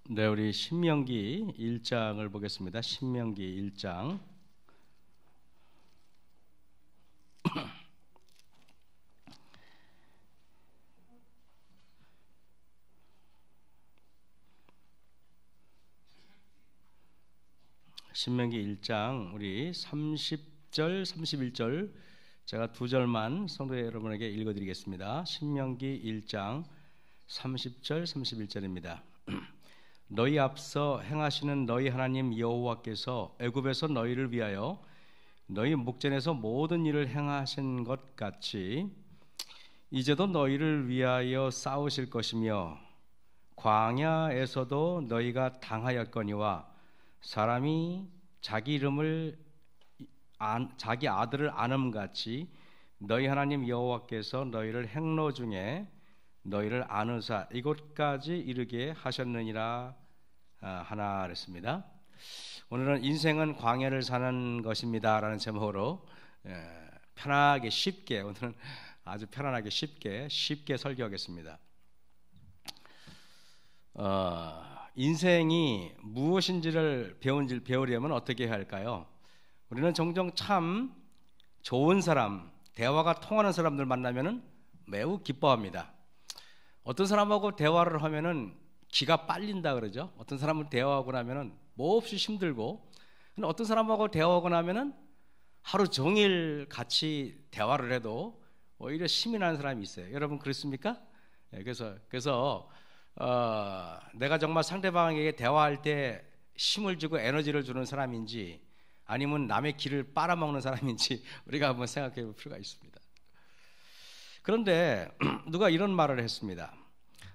네, 우리 신명기 1장을 보겠습니다. 신명기 1장. 신명기 1장 우리 30절, 31절 제가 두 절만 성도 여러분에게 읽어드리겠습니다. 신명기 1장 30절, 31절입니다. 너희 앞서 행하시는 너희 하나님 여호와께서 애굽에서 너희를 위하여 너희 목전에서 모든 일을 행하신 것 같이 이제도 너희를 위하여 싸우실 것이며 광야에서도 너희가 당하였거니와 사람이 자기 아들을 안음같이 너희 하나님 여호와께서 너희를 행로 중에 너희를 안으사 이곳까지 이르게 하셨느니라 하나 그랬습니다. 오늘은 인생은 광야를 사는 것입니다 라는 제목으로 편하게 쉽게, 오늘은 아주 편안하게 쉽게 설교하겠습니다. 인생이 무엇인지를 배우려면 어떻게 해야 할까요? 우리는 종종 참 좋은 사람, 대화가 통하는 사람들 만나면 매우 기뻐합니다. 어떤 사람하고 대화를 하면은 기가 빨린다 그러죠. 어떤 사람은 대화하고 나면은 몹시 힘들고, 근데 어떤 사람하고 대화하고 나면은 하루 종일 같이 대화를 해도 오히려 힘이 나는 사람이 있어요. 여러분 그렇습니까? 그래서 내가 정말 상대방에게 대화할 때 힘을 주고 에너지를 주는 사람인지 아니면 남의 기를 빨아먹는 사람인지 우리가 한번 생각해 볼 필요가 있습니다. 그런데 누가 이런 말을 했습니다.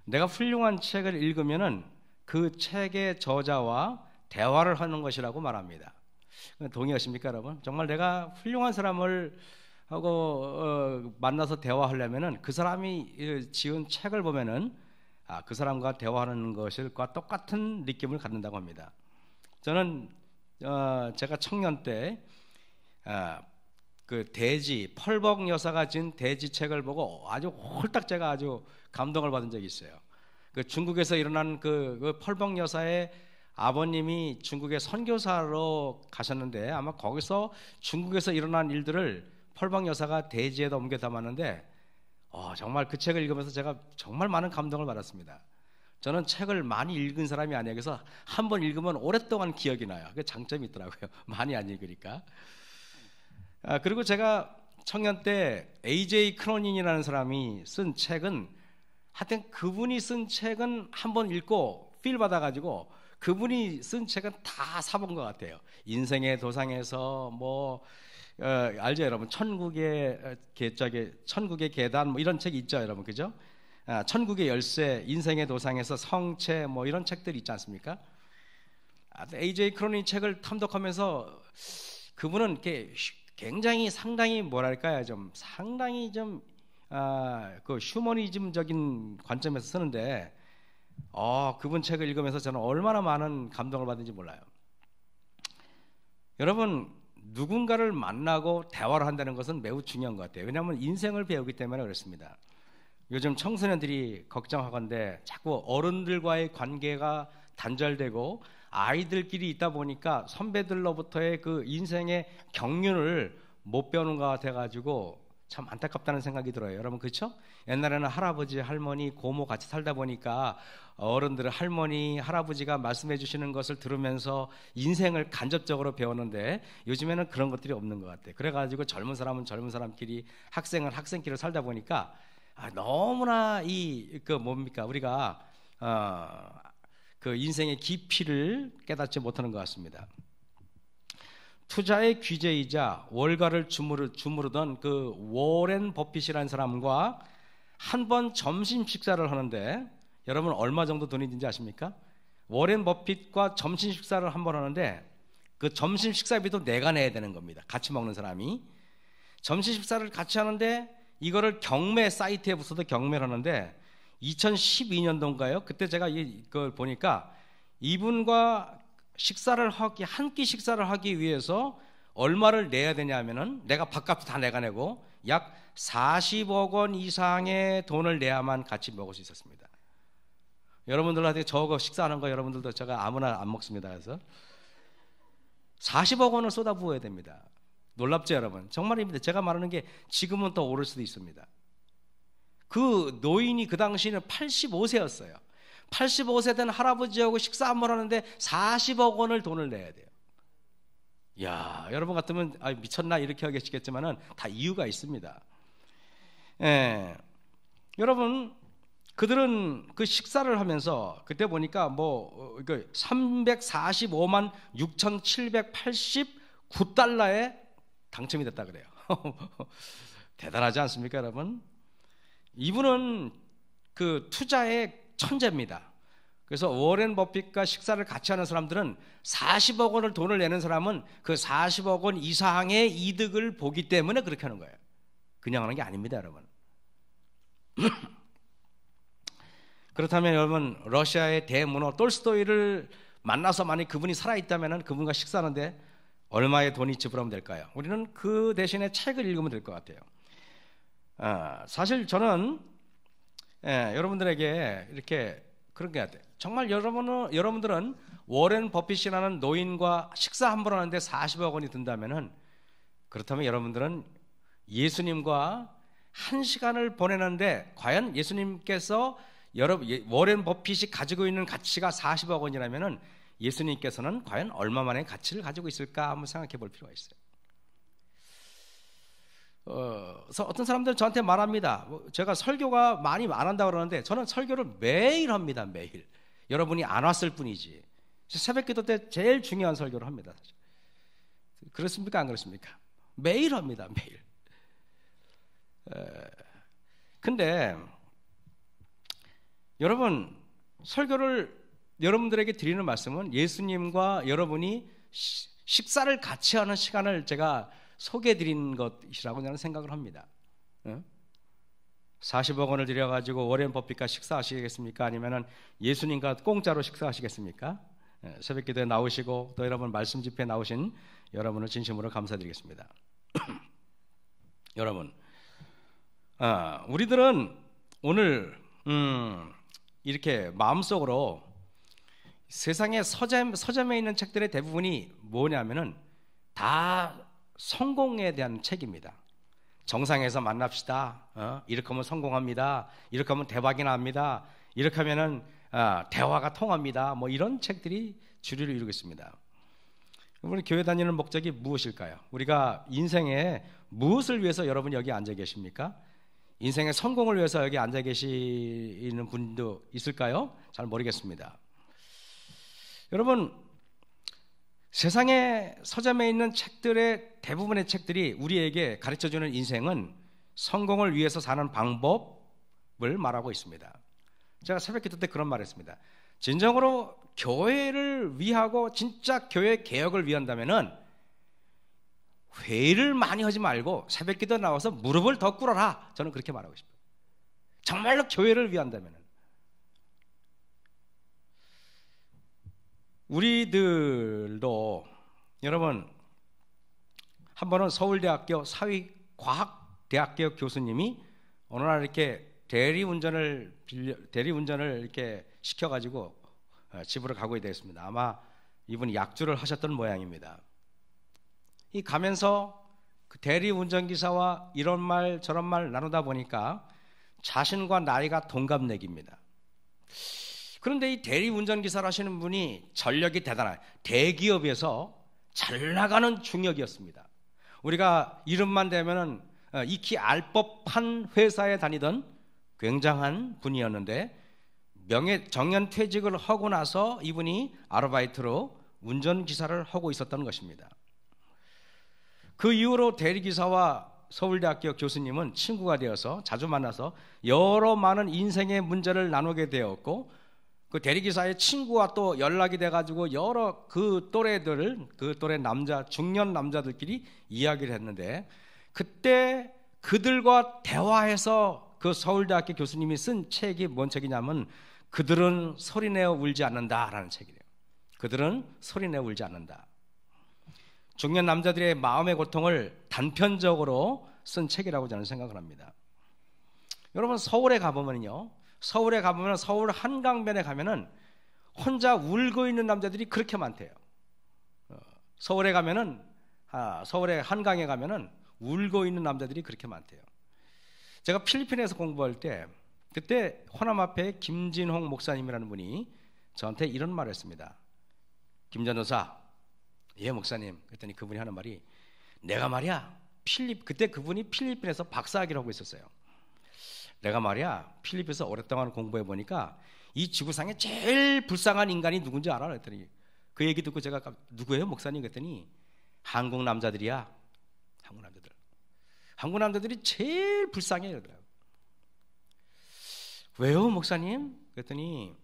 내가 훌륭한 책을 읽으면은 그 책의 저자와 대화를 하는 것이라고 말합니다. 동의하십니까, 여러분? 정말 내가 훌륭한 사람을 하고 만나서 대화하려면은 그 사람이 지은 책을 보면은 그 사람과 대화하는 것과 똑같은 느낌을 갖는다고 합니다. 저는 제가 청년 때 그 대지 펄벅 여사가 지은 대지 책을 보고 아주 홀딱 제가 아주 감동을 받은 적이 있어요. 그 중국에서 일어난 그 펄벅 여사의 아버님이 중국에 선교사로 가셨는데 아마 거기서 중국에서 일어난 일들을 펄벅 여사가 대지에다 옮겨 담았는데 정말 그 책을 읽으면서 제가 정말 많은 감동을 받았습니다. 저는 책을 많이 읽은 사람이 아니에요. 그래서 한 번 읽으면 오랫동안 기억이 나요. 그게 장점이 있더라고요. 많이 안 읽으니까. 그리고 제가 청년 때 A.J. 크로닌이라는 사람이 쓴 책은 하여튼 그분이 쓴 책은 한 번 읽고 필 받아가지고 그분이 쓴 책은 다 사본 것 같아요. 인생의 도상에서 알죠 여러분? 천국의 계단 이런 책 있죠 여러분, 그죠? 천국의 열쇠, 인생의 도상에서 성체 이런 책들 있지 않습니까? A.J. 크로닌 책을 탐독하면서 그분은 이렇게 굉장히 상당히 뭐랄까요, 좀 상당히 좀 그 휴머니즘적인 관점에서 쓰는데 그분 책을 읽으면서 저는 얼마나 많은 감동을 받는지 몰라요. 여러분, 누군가를 만나고 대화를 한다는 것은 매우 중요한 것 같아요. 왜냐하면 인생을 배우기 때문에 그렇습니다. 요즘 청소년들이 걱정하건대 자꾸 어른들과의 관계가 단절되고 아이들끼리 있다 보니까 선배들로부터의 그 인생의 경륜을 못 배우는 것 같아가지고 참 안타깝다는 생각이 들어요. 여러분 그렇죠? 옛날에는 할아버지, 할머니, 고모 같이 살다 보니까 어른들은 할머니, 할아버지가 말씀해 주시는 것을 들으면서 인생을 간접적으로 배웠는데 요즘에는 그런 것들이 없는 것 같아요. 그래가지고 젊은 사람은 젊은 사람끼리, 학생은 학생끼리 살다 보니까 너무나 우리가 그 인생의 깊이를 깨닫지 못하는 것 같습니다. 투자의 귀재이자 월가를 주무르던 그 워렌 버핏이라는 사람과 한 번 점심 식사를 하는데 여러분 얼마 정도 돈이 든지 아십니까? 워렌 버핏과 점심 식사를 한 번 하는데 그 점심 식사비도 내가 내야 되는 겁니다. 같이 먹는 사람이. 점심 식사를 같이 하는데 이거를 경매 사이트에 붙여서 경매를 하는데 2012년도인가요? 그때 제가 이걸 보니까 이분과 한 끼 식사를 하기 위해서 얼마를 내야 되냐면은 내가 밥값도 다 내가 내고 약 40억 원 이상의 돈을 내야만 같이 먹을 수 있었습니다. 여러분들한테 저거 식사하는 거 여러분들도 제가 아무나 안 먹습니다. 그래서 40억 원을 쏟아부어야 됩니다. 놀랍죠 여러분? 정말입니다. 제가 말하는 게 지금은 더 오를 수도 있습니다. 그 노인이 그 당시에는 85세였어요. 85세 된 할아버지하고 식사 한번 하는데 40억 원을 돈을 내야 돼요. 야, 여러분 같으면 미쳤나 이렇게 하겠지만은 다 이유가 있습니다. 예, 여러분 그들은 그 식사를 하면서 그때 보니까 345만 6,789달러에 당첨이 됐다 그래요. 대단하지 않습니까, 여러분? 이분은 그 투자의 천재입니다. 그래서 워렌 버핏과 식사를 같이 하는 사람들은 40억 원을 돈을 내는 사람은 그 40억 원 이상의 이득을 보기 때문에 그렇게 하는 거예요. 그냥 하는 게 아닙니다, 여러분. 그렇다면 여러분 러시아의 대문호 톨스토이를 만나서 만약 그분이 살아있다면 그분과 식사하는데 얼마의 돈이 지불하면 될까요? 우리는 그 대신에 책을 읽으면 될 것 같아요. 사실 저는 여러분들에게 이렇게 그런 게 같아요. 정말 여러분들은 워렌 버핏이라는 노인과 식사 한 번 하는데 40억 원이 든다면은 그렇다면 여러분들은 예수님과 한 시간을 보내는데 과연 예수님께서 워렌 버핏이 가지고 있는 가치가 40억 원이라면은 예수님께서는 과연 얼마만의 가치를 가지고 있을까 한번 생각해 볼 필요가 있어요. 그래서 어떤 사람들은 저한테 말합니다. 제가 설교가 많이 안 한다고 그러는데 저는 설교를 매일 합니다. 매일. 여러분이 안 왔을 뿐이지. 새벽 기도 때 제일 중요한 설교를 합니다. 사실. 그렇습니까? 안 그렇습니까? 매일 합니다. 매일. 근데 여러분 설교를 여러분들에게 드리는 말씀은 예수님과 여러분이 식사를 같이 하는 시간을 제가 소개해 드린 것이라고 저는 생각을 합니다. 40억 원을 들여가지고 워렌 버핏과 식사하시겠습니까? 아니면 예수님과 공짜로 식사하시겠습니까? 새벽 기도에 나오시고 또 여러분 말씀 집회에 나오신 여러분을 진심으로 감사드리겠습니다. 여러분, 우리들은 오늘 이렇게 마음속으로 세상의 서점에 있는 책들의 대부분이 뭐냐면은 다 성공에 대한 책입니다. 정상에서 만납시다. 이렇게 하면 성공합니다. 이렇게 하면 대박이 납니다. 이렇게 하면은 대화가 통합니다. 뭐 이런 책들이 주류를 이루고 있습니다. 우리 교회 다니는 목적이 무엇일까요? 우리가 인생에 무엇을 위해서 여러분이 여기 앉아 계십니까? 인생의 성공을 위해서 여기 앉아 계시는 분도 있을까요? 잘 모르겠습니다. 여러분, 세상의 서점에 있는 책들의 대부분의 책들이 우리에게 가르쳐주는 인생은 성공을 위해서 사는 방법을 말하고 있습니다. 제가 새벽 기도 때 그런 말을 했습니다. 진정으로 교회를 위하고 진짜 교회 개혁을 위한다면은 회의를 많이 하지 말고 새벽 기도 나와서 무릎을 더 꿇어라. 저는 그렇게 말하고 싶어요. 정말로 교회를 위한다면은. 우리들도 여러분 한 번은 서울대학교 사회과학대학교 교수님이 어느 날 이렇게 대리운전을 이렇게 시켜가지고 집으로 가고 되었습니다. 아마 이분이 약주를 하셨던 모양입니다. 이 가면서 그 대리운전기사와 이런 말 저런 말 나누다 보니까 자신과 나이가 동갑내기입니다. 그런데 이 대리운전기사를 하시는 분이 전력이 대단한 대기업에서 잘 나가는 중역이었습니다. 우리가 이름만 대면은 익히 알 법한 회사에 다니던 굉장한 분이었는데 정년퇴직을 하고 나서 이분이 아르바이트로 운전기사를 하고 있었던 것입니다. 그 이후로 대리기사와 서울대학교 교수님은 친구가 되어서 자주 만나서 여러 많은 인생의 문제를 나누게 되었고 그 대리기사의 친구와 또 연락이 돼가지고 여러 그 또래 중년 남자들끼리 이야기를 했는데 그때 그들과 대화해서 그 서울대학교 교수님이 쓴 책이 뭔 책이냐면 그들은 소리내어 울지 않는다라는 책이래요. 그들은 소리내어 울지 않는다. 중년 남자들의 마음의 고통을 단편적으로 쓴 책이라고 저는 생각을 합니다. 여러분 서울에 가보면요 서울에 가보면 서울 한강변에 가면은 혼자 울고 있는 남자들이 그렇게 많대요. 서울에 가면은 서울의 한강에 가면은 울고 있는 남자들이 그렇게 많대요. 제가 필리핀에서 공부할 때 그때 호남앞에 김진홍 목사님이라는 분이 저한테 이런 말을 했습니다. 김 전도사, 예 목사님. 그랬더니 그분이 하는 말이, 내가 말이야 그때 그분이 필리핀에서 박사학위를 하고 있었어요. 내가 말이야 필리핀에서 오랫동안 공부해 보니까 이 지구상에 제일 불쌍한 인간이 누군지 알아? 그랬더니 그 얘기 듣고 제가 누구예요 목사님? 그랬더니 한국 남자들이야. 한국 남자들이 제일 불쌍해 그러더라고요. 왜요 목사님? 그랬더니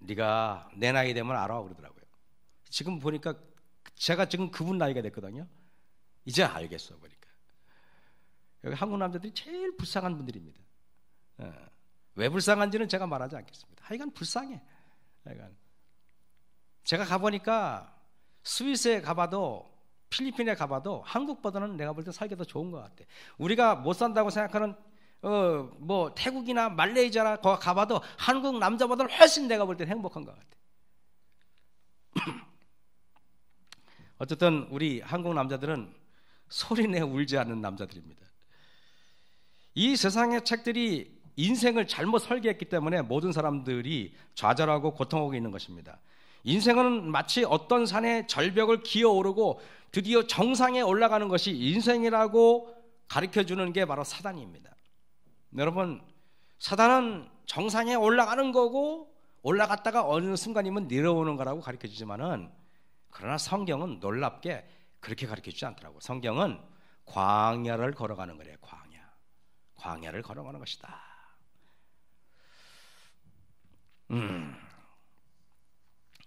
네가 내 나이 되면 알아 그러더라고요. 지금 보니까 제가 지금 그분 나이가 됐거든요. 이제 알겠어 보니까 여기 한국 남자들이 제일 불쌍한 분들입니다. 왜 불쌍한지는 제가 말하지 않겠습니다. 하여간 불쌍해. 하여간 제가 가보니까 스위스에 가봐도 필리핀에 가봐도 한국보다는 내가 볼 때 살기 더 좋은 것 같아. 우리가 못 산다고 생각하는 뭐 태국이나 말레이시아나 거기 가봐도 한국 남자보다는 훨씬 내가 볼 때 행복한 것 같아. 어쨌든 우리 한국 남자들은 소리내 울지 않는 남자들입니다. 이 세상의 책들이 인생을 잘못 설계했기 때문에 모든 사람들이 좌절하고 고통하고 있는 것입니다. 인생은 마치 어떤 산의 절벽을 기어오르고 드디어 정상에 올라가는 것이 인생이라고 가르쳐주는 게 바로 사단입니다. 여러분, 사단은 정상에 올라가는 거고 올라갔다가 어느 순간이면 내려오는 거라고 가르쳐주지만은, 그러나 성경은 놀랍게 그렇게 가르쳐주지 않더라고요. 성경은 광야를 걸어가는 거래요. 광야를 걸어가는 것이다.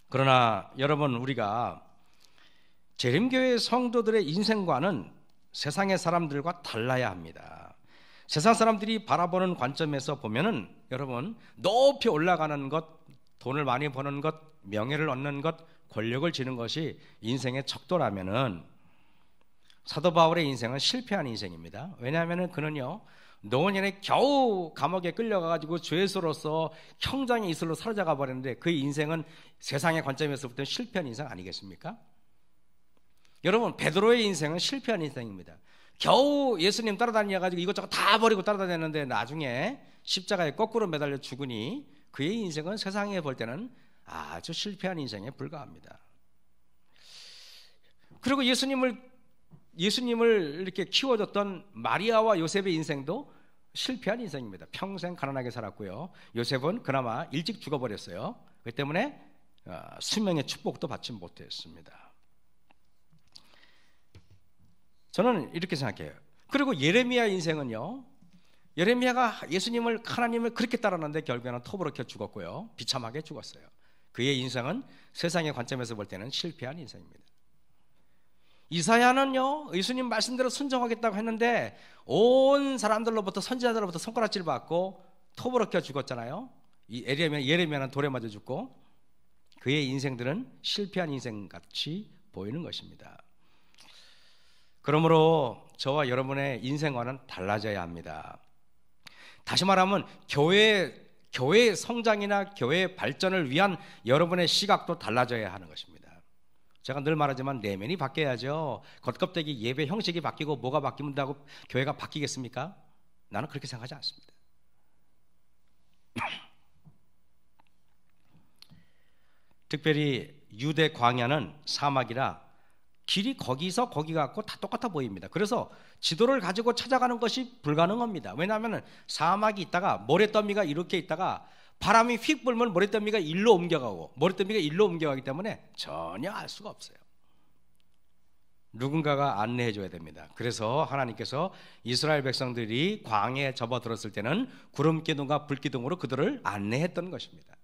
그러나 여러분, 우리가 재림교회 성도들의 인생관은 세상의 사람들과 달라야 합니다. 세상 사람들이 바라보는 관점에서 보면은 여러분, 높이 올라가는 것, 돈을 많이 버는 것, 명예를 얻는 것, 권력을 지는 것이 인생의 척도라면은 사도 바울의 인생은 실패한 인생입니다. 왜냐하면은 그는요, 노년에 겨우 감옥에 끌려가가지고 죄수로서 형장의 이슬로 사로잡아 버렸는데 그 인생은 세상의 관점에서 볼 때는 실패한 인생 아니겠습니까? 여러분, 베드로의 인생은 실패한 인생입니다. 겨우 예수님 따라다녀가지고 이것저것 다 버리고 따라다녔는데 나중에 십자가에 거꾸로 매달려 죽으니 그의 인생은 세상에 볼 때는 아주 실패한 인생에 불과합니다. 그리고 예수님을 이렇게 키워줬던 마리아와 요셉의 인생도 실패한 인생입니다. 평생 가난하게 살았고요. 요셉은 그나마 일찍 죽어버렸어요. 그렇기 때문에 수명의 축복도 받지 못했습니다. 저는 이렇게 생각해요. 그리고 예레미야 인생은요, 예레미야가 하나님을 그렇게 따랐는데 결국에는 톱으로 켜 죽었고요, 비참하게 죽었어요. 그의 인생은 세상의 관점에서 볼 때는 실패한 인생입니다. 이사야는요, 예수님 말씀대로 순종하겠다고 했는데 온 사람들로부터, 선지자들로부터 손가락질 받고 톱으로 켜 죽었잖아요. 예레미야는 돌에 맞아 죽고, 그의 인생들은 실패한 인생같이 보이는 것입니다. 그러므로 저와 여러분의 인생과는 달라져야 합니다. 다시 말하면 교회 성장이나 교회 발전을 위한 여러분의 시각도 달라져야 하는 것입니다. 제가 늘 말하지만 내면이 바뀌어야죠. 겉껍데기 예배 형식이 바뀌고 뭐가 바뀌면 교회가 바뀌겠습니까? 나는 그렇게 생각하지 않습니다. 특별히 유대 광야는 사막이라 길이 거기서 거기 같고 다 똑같아 보입니다. 그래서 지도를 가지고 찾아가는 것이 불가능합니다. 왜냐하면 사막이 있다가 모래더미가 이렇게 있다가 바람이 휙 불면 모래더미가 일로 옮겨가고 모래더미가 일로 옮겨가기 때문에 전혀 알 수가 없어요. 누군가가 안내해 줘야 됩니다. 그래서 하나님께서 이스라엘 백성들이 광야에 접어들었을 때는 구름기둥과 불기둥으로 그들을 안내했던 것입니다.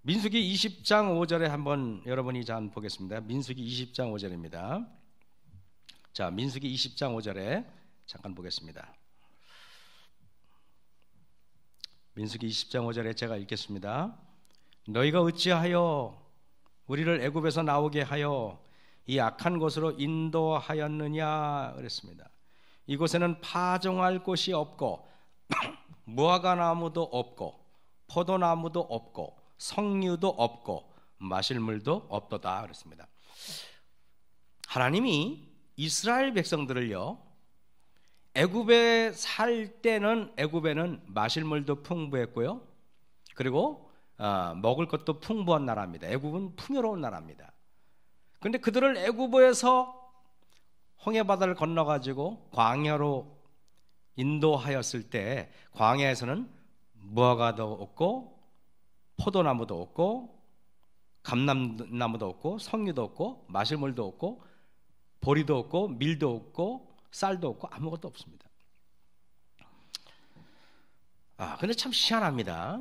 민수기 20장 5절에 한번 여러분이 잘 보겠습니다. 민수기 20장 5절입니다. 자, 민수기 20장 5절에 잠깐 보겠습니다. 민수기 20장 5절에 제가 읽겠습니다. 너희가 어찌하여 우리를 애굽에서 나오게 하여 이 악한 곳으로 인도하였느냐 그랬습니다. 이곳에는 파종할 곳이 없고 무화과나무도 없고 포도나무도 없고 석류도 없고 마실 물도 없도다 그랬습니다. 하나님이 이스라엘 백성들을요, 애굽에 살 때는 애굽에는 마실 물도 풍부했고요, 그리고 먹을 것도 풍부한 나라입니다. 애굽은 풍요로운 나라입니다. 그런데 그들을 애굽에서 홍해바다를 건너가지고 광야로 인도하였을 때 광야에서는 무화과도 없고 포도나무도 없고 감람나무도 없고 석류도 없고 마실 물도 없고 보리도 없고 밀도 없고 쌀도 없고 아무것도 없습니다. 근데 참 희한합니다.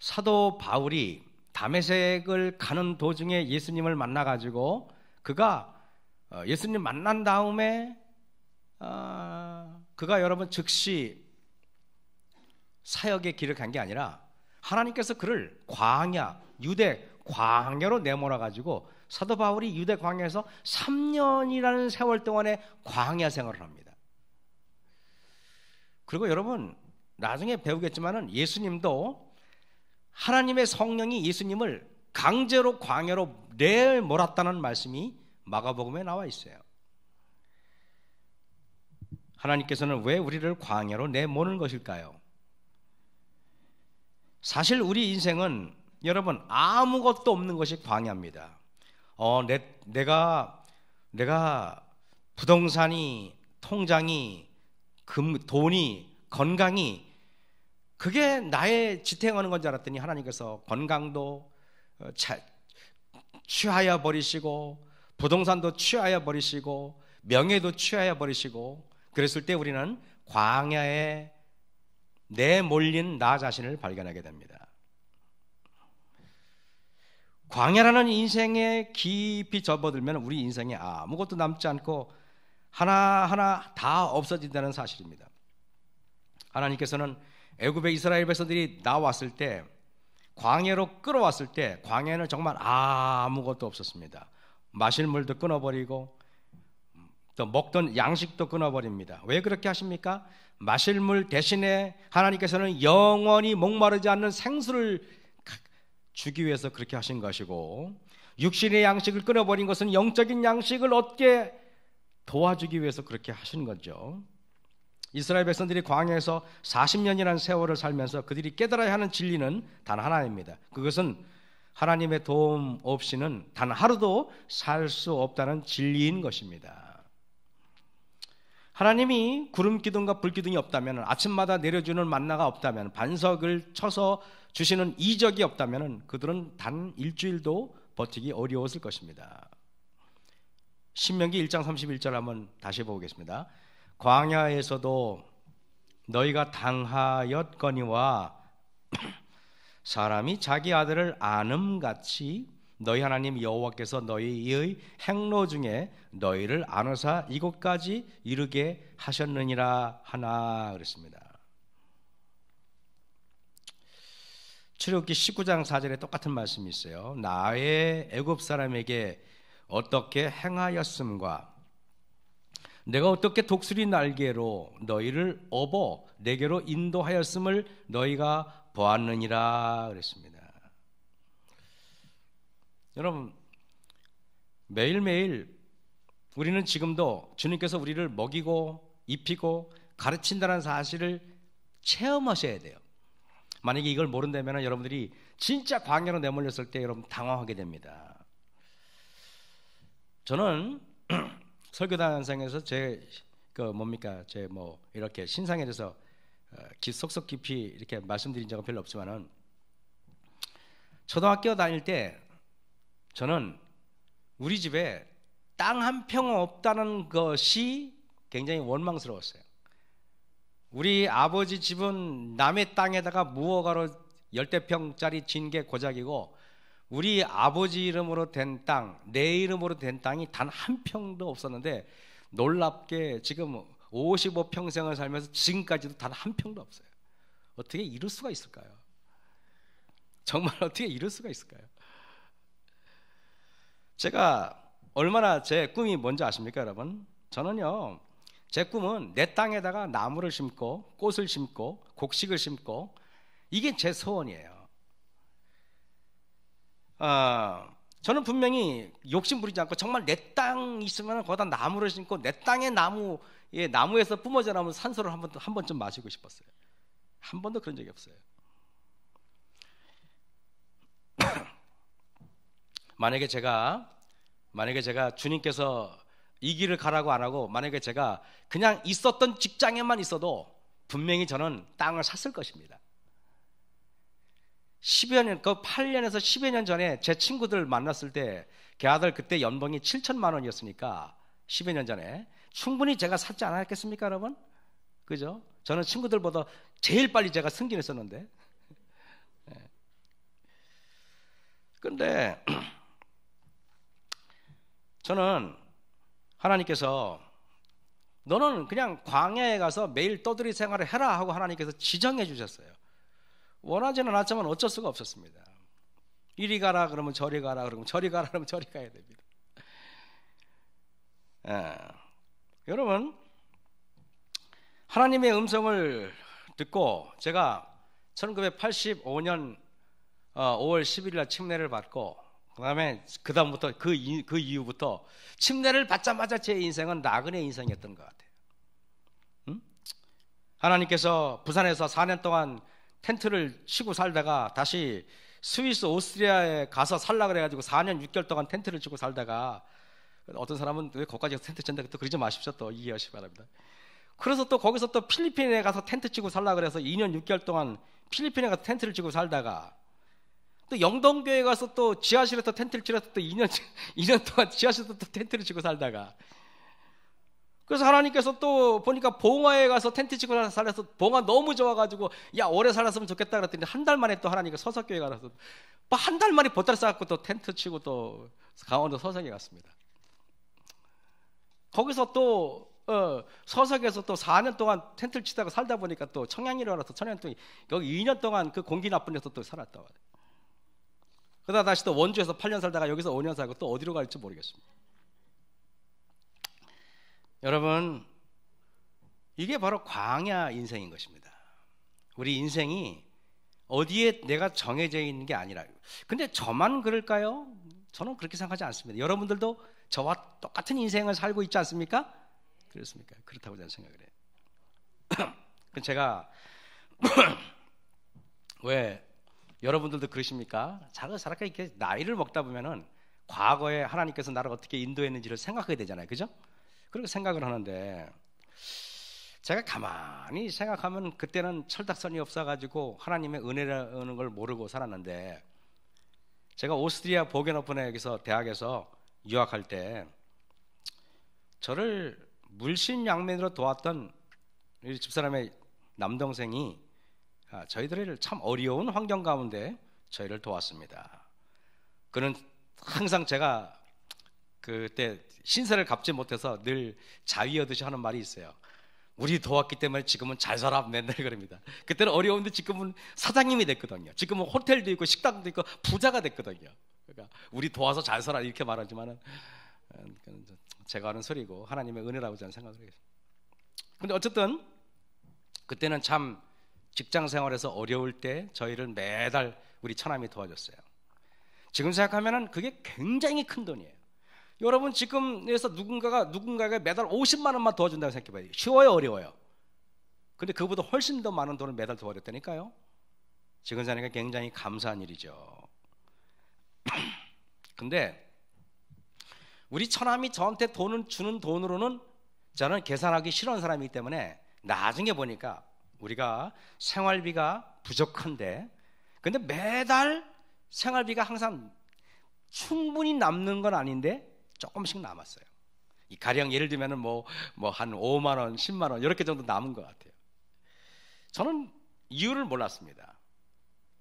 사도 바울이 다메섹을 가는 도중에 예수님을 만나가지고 그가 예수님 만난 다음에 그가 여러분 즉시 사역에 길을 간 게 아니라 하나님께서 그를 광야, 유대 광야로 내몰아 가지고 사도 바울이 유대 광야에서 3년이라는 세월 동안의 광야 생활을 합니다. 그리고 여러분 나중에 배우겠지만은 예수님도 하나님의 성령이 예수님을 강제로 광야로 내몰았다는 말씀이 마가복음에 나와 있어요. 하나님께서는 왜 우리를 광야로 내모는 것일까요? 사실 우리 인생은 여러분 아무것도 없는 것이 광야입니다. 내가 부동산이, 통장이, 돈이, 건강이 그게 나의 지탱하는 건 줄 알았더니 하나님께서 건강도 취하여 버리시고 부동산도 취하여 버리시고 명예도 취하여 버리시고 그랬을 때 우리는 광야에 내몰린 나 자신을 발견하게 됩니다. 광야라는 인생에 깊이 접어들면 우리 인생에 아무것도 남지 않고 하나하나 다 없어진다는 사실입니다. 하나님께서는 애굽의 이스라엘 백성들이 나왔을 때 광야로 끌어왔을 때 광야에는 정말 아무것도 없었습니다. 마실 물도 끊어버리고 또 먹던 양식도 끊어버립니다. 왜 그렇게 하십니까? 마실 물 대신에 하나님께서는 영원히 목마르지 않는 생수를 주기 위해서 그렇게 하신 것이고 육신의 양식을 끊어버린 것은 영적인 양식을 얻게 도와주기 위해서 그렇게 하신 거죠. 이스라엘 백성들이 광야에서 40년이라는 세월을 살면서 그들이 깨달아야 하는 진리는 단 하나입니다. 그것은 하나님의 도움 없이는 단 하루도 살 수 없다는 진리인 것입니다. 하나님이 구름 기둥과 불 기둥이 없다면, 아침마다 내려주는 만나가 없다면, 반석을 쳐서 주시는 이적이 없다면 그들은 단 일주일도 버티기 어려웠을 것입니다. 신명기 1장 31절 한번 다시 보겠습니다. 광야에서도 너희가 당하였거니와 사람이 자기 아들을 안음같이 너희 하나님 여호와께서 너희의 행로 중에 너희를 안으사 이곳까지 이르게 하셨느니라 하나 그랬습니다. 출애굽기 19장 4절에 똑같은 말씀이 있어요. 나의 애굽 사람에게 어떻게 행하였음과 내가 어떻게 독수리 날개로 너희를 업어 내게로 인도하였음을 너희가 보았느니라 그랬습니다. 여러분 매일매일 우리는 지금도 주님께서 우리를 먹이고 입히고 가르친다는 사실을 체험하셔야 돼요. 만약에 이걸 모른다면 여러분들이 진짜 광야로 내몰렸을 때 여러분 당황하게 됩니다. 저는 설교단상에서 이렇게 신상에 대해서 속속 깊이 이렇게 말씀드린 적은 별로 없지만은 초등학교 다닐 때 저는 우리 집에 땅 한 평 없다는 것이 굉장히 원망스러웠어요. 우리 아버지 집은 남의 땅에다가 무허가로 열대평짜리 진 게 고작이고 우리 아버지 이름으로 된 땅, 내 이름으로 된 땅이 단 한 평도 없었는데 놀랍게 지금 55평생을 살면서 지금까지도 단 한 평도 없어요. 어떻게 이럴 수가 있을까요? 정말 어떻게 이럴 수가 있을까요? 제가 얼마나 제 꿈이 뭔지 아십니까 여러분? 저는요 제 꿈은 내 땅에다가 나무를 심고 꽃을 심고 곡식을 심고, 이게 제 소원이에요. 저는 분명히 욕심 부리지 않고 정말 내 땅 있으면 거기다 나무를 심고 내 땅의 나무에서 뿜어져 나오는 산소를 한 번쯤 마시고 싶었어요. 한 번도 그런 적이 없어요. 만약에 제가 주님께서 이 길을 가라고 안 하고 만약에 제가 그냥 있었던 직장에만 있어도 분명히 저는 땅을 샀을 것입니다. 8년에서 10여 년 전에 제 친구들 만났을 때 걔아들 그때 연봉이 7천만 원이었으니까 10여 년 전에 충분히 제가 샀지 않았겠습니까, 여러분? 그죠? 저는 친구들보다 제일 빨리 제가 승진했었는데. 그런데 저는 하나님께서 너는 그냥 광야에 가서 매일 떠들이 생활을 해라 하고 하나님께서 지정해 주셨어요. 원하지는 않았지만 어쩔 수가 없었습니다. 이리 가라 그러면 저리 가라, 그러면 저리 가라 그러면 저리 가야 됩니다. 여러분, 하나님의 음성을 듣고 제가 1985년 5월 11일 날 침례를 받고 그다음부터 그 이후부터 침례를 받자마자 제 인생은 나그네 인생이었던 것 같아요. 하나님께서 부산에서 4년 동안 텐트를 치고 살다가 다시 스위스, 오스트리아에 가서 살라 그래가지고 4년 6개월 동안 텐트를 치고 살다가, 어떤 사람은 왜 거기까지 텐트 친다 또 그러지 마십시오, 또 이해하시기 바랍니다. 그래서 또 거기서 또 필리핀에 가서 텐트 치고 살라 그래서 2년 6개월 동안 필리핀에 가서 텐트를 치고 살다가, 또 영동교회 가서 또 지하실에서 텐트를 치러서 또 2년 동안 지하실에서 또 텐트를 치고 살다가, 그래서 하나님께서 또 보니까 봉화에 가서 텐트 치고 살아서 봉화 너무 좋아가지고 야 오래 살았으면 좋겠다 그랬더니 한 달 만에 또 하나님께서 서석교회 가서 한 달 만에 보따리 싸갖고 또 텐트 치고 또 강원도 서석에 갔습니다. 거기서 또 서석에서 또 4년 동안 텐트를 치다가 살다 보니까 또 청양리로 와서 청양 또 여기 2년 동안 그 공기 나쁜 데서 또 살았다. 그러다 다시 또 원주에서 8년 살다가 여기서 5년 살고 또 어디로 갈지 모르겠습니다. 여러분, 이게 바로 광야 인생인 것입니다. 우리 인생이 어디에 내가 정해져 있는 게 아니라. 근데 저만 그럴까요? 저는 그렇게 생각하지 않습니다. 여러분들도 저와 똑같은 인생을 살고 있지 않습니까? 그렇습니까? 그렇다고 저는 생각을 해요. 제가 왜 여러분들도 그러십니까? 자꾸자꾸 이렇게 나이를 먹다 보면은 과거에 하나님께서 나를 어떻게 인도했는지를 생각하게 되잖아요, 그죠? 그렇게 생각을 하는데, 제가 가만히 생각하면 그때는 철딱선이 없어가지고 하나님의 은혜라는 걸 모르고 살았는데, 제가 오스트리아 보겐호펜에서 대학에서 유학할 때 저를 물신양면으로 도왔던 우리 집사람의 남동생이 저희들을 참 어려운 환경 가운데 저희를 도왔습니다. 그는 항상 제가 그때 신세를 갚지 못해서 늘 자위하듯이 하는 말이 있어요. 우리 도왔기 때문에 지금은 잘 살아, 맨날 그럽니다. 그때는 어려운데 지금은 사장님이 됐거든요. 지금은 호텔도 있고 식당도 있고 부자가 됐거든요. 그러니까 우리 도와서 잘 살아 이렇게 말하지만은 제가 하는 소리고 하나님의 은혜라고 저는 생각을 해요. 근데 어쨌든 그때는 참 직장 생활에서 어려울 때 저희를 매달 우리 처남이 도와줬어요. 지금 생각하면은 그게 굉장히 큰 돈이에요. 여러분, 지금에서 누군가가 매달 50만 원만 도와준다고 생각해봐요. 쉬워요, 어려워요? 근데 그보다 훨씬 더 많은 돈을 매달 도와줬다니까요. 지금 생각하니까 굉장히 감사한 일이죠. 근데 우리 처남이 저한테 돈을 주는 돈으로는 저는 계산하기 싫어하는 사람이기 때문에 나중에 보니까 우리가 생활비가 부족한데, 근데 매달 생활비가 항상 충분히 남는 건 아닌데 조금씩 남았어요. 이 가령 예를 들면은 뭐 한 5만 원, 10만 원 이렇게 정도 남은 것 같아요. 저는 이유를 몰랐습니다.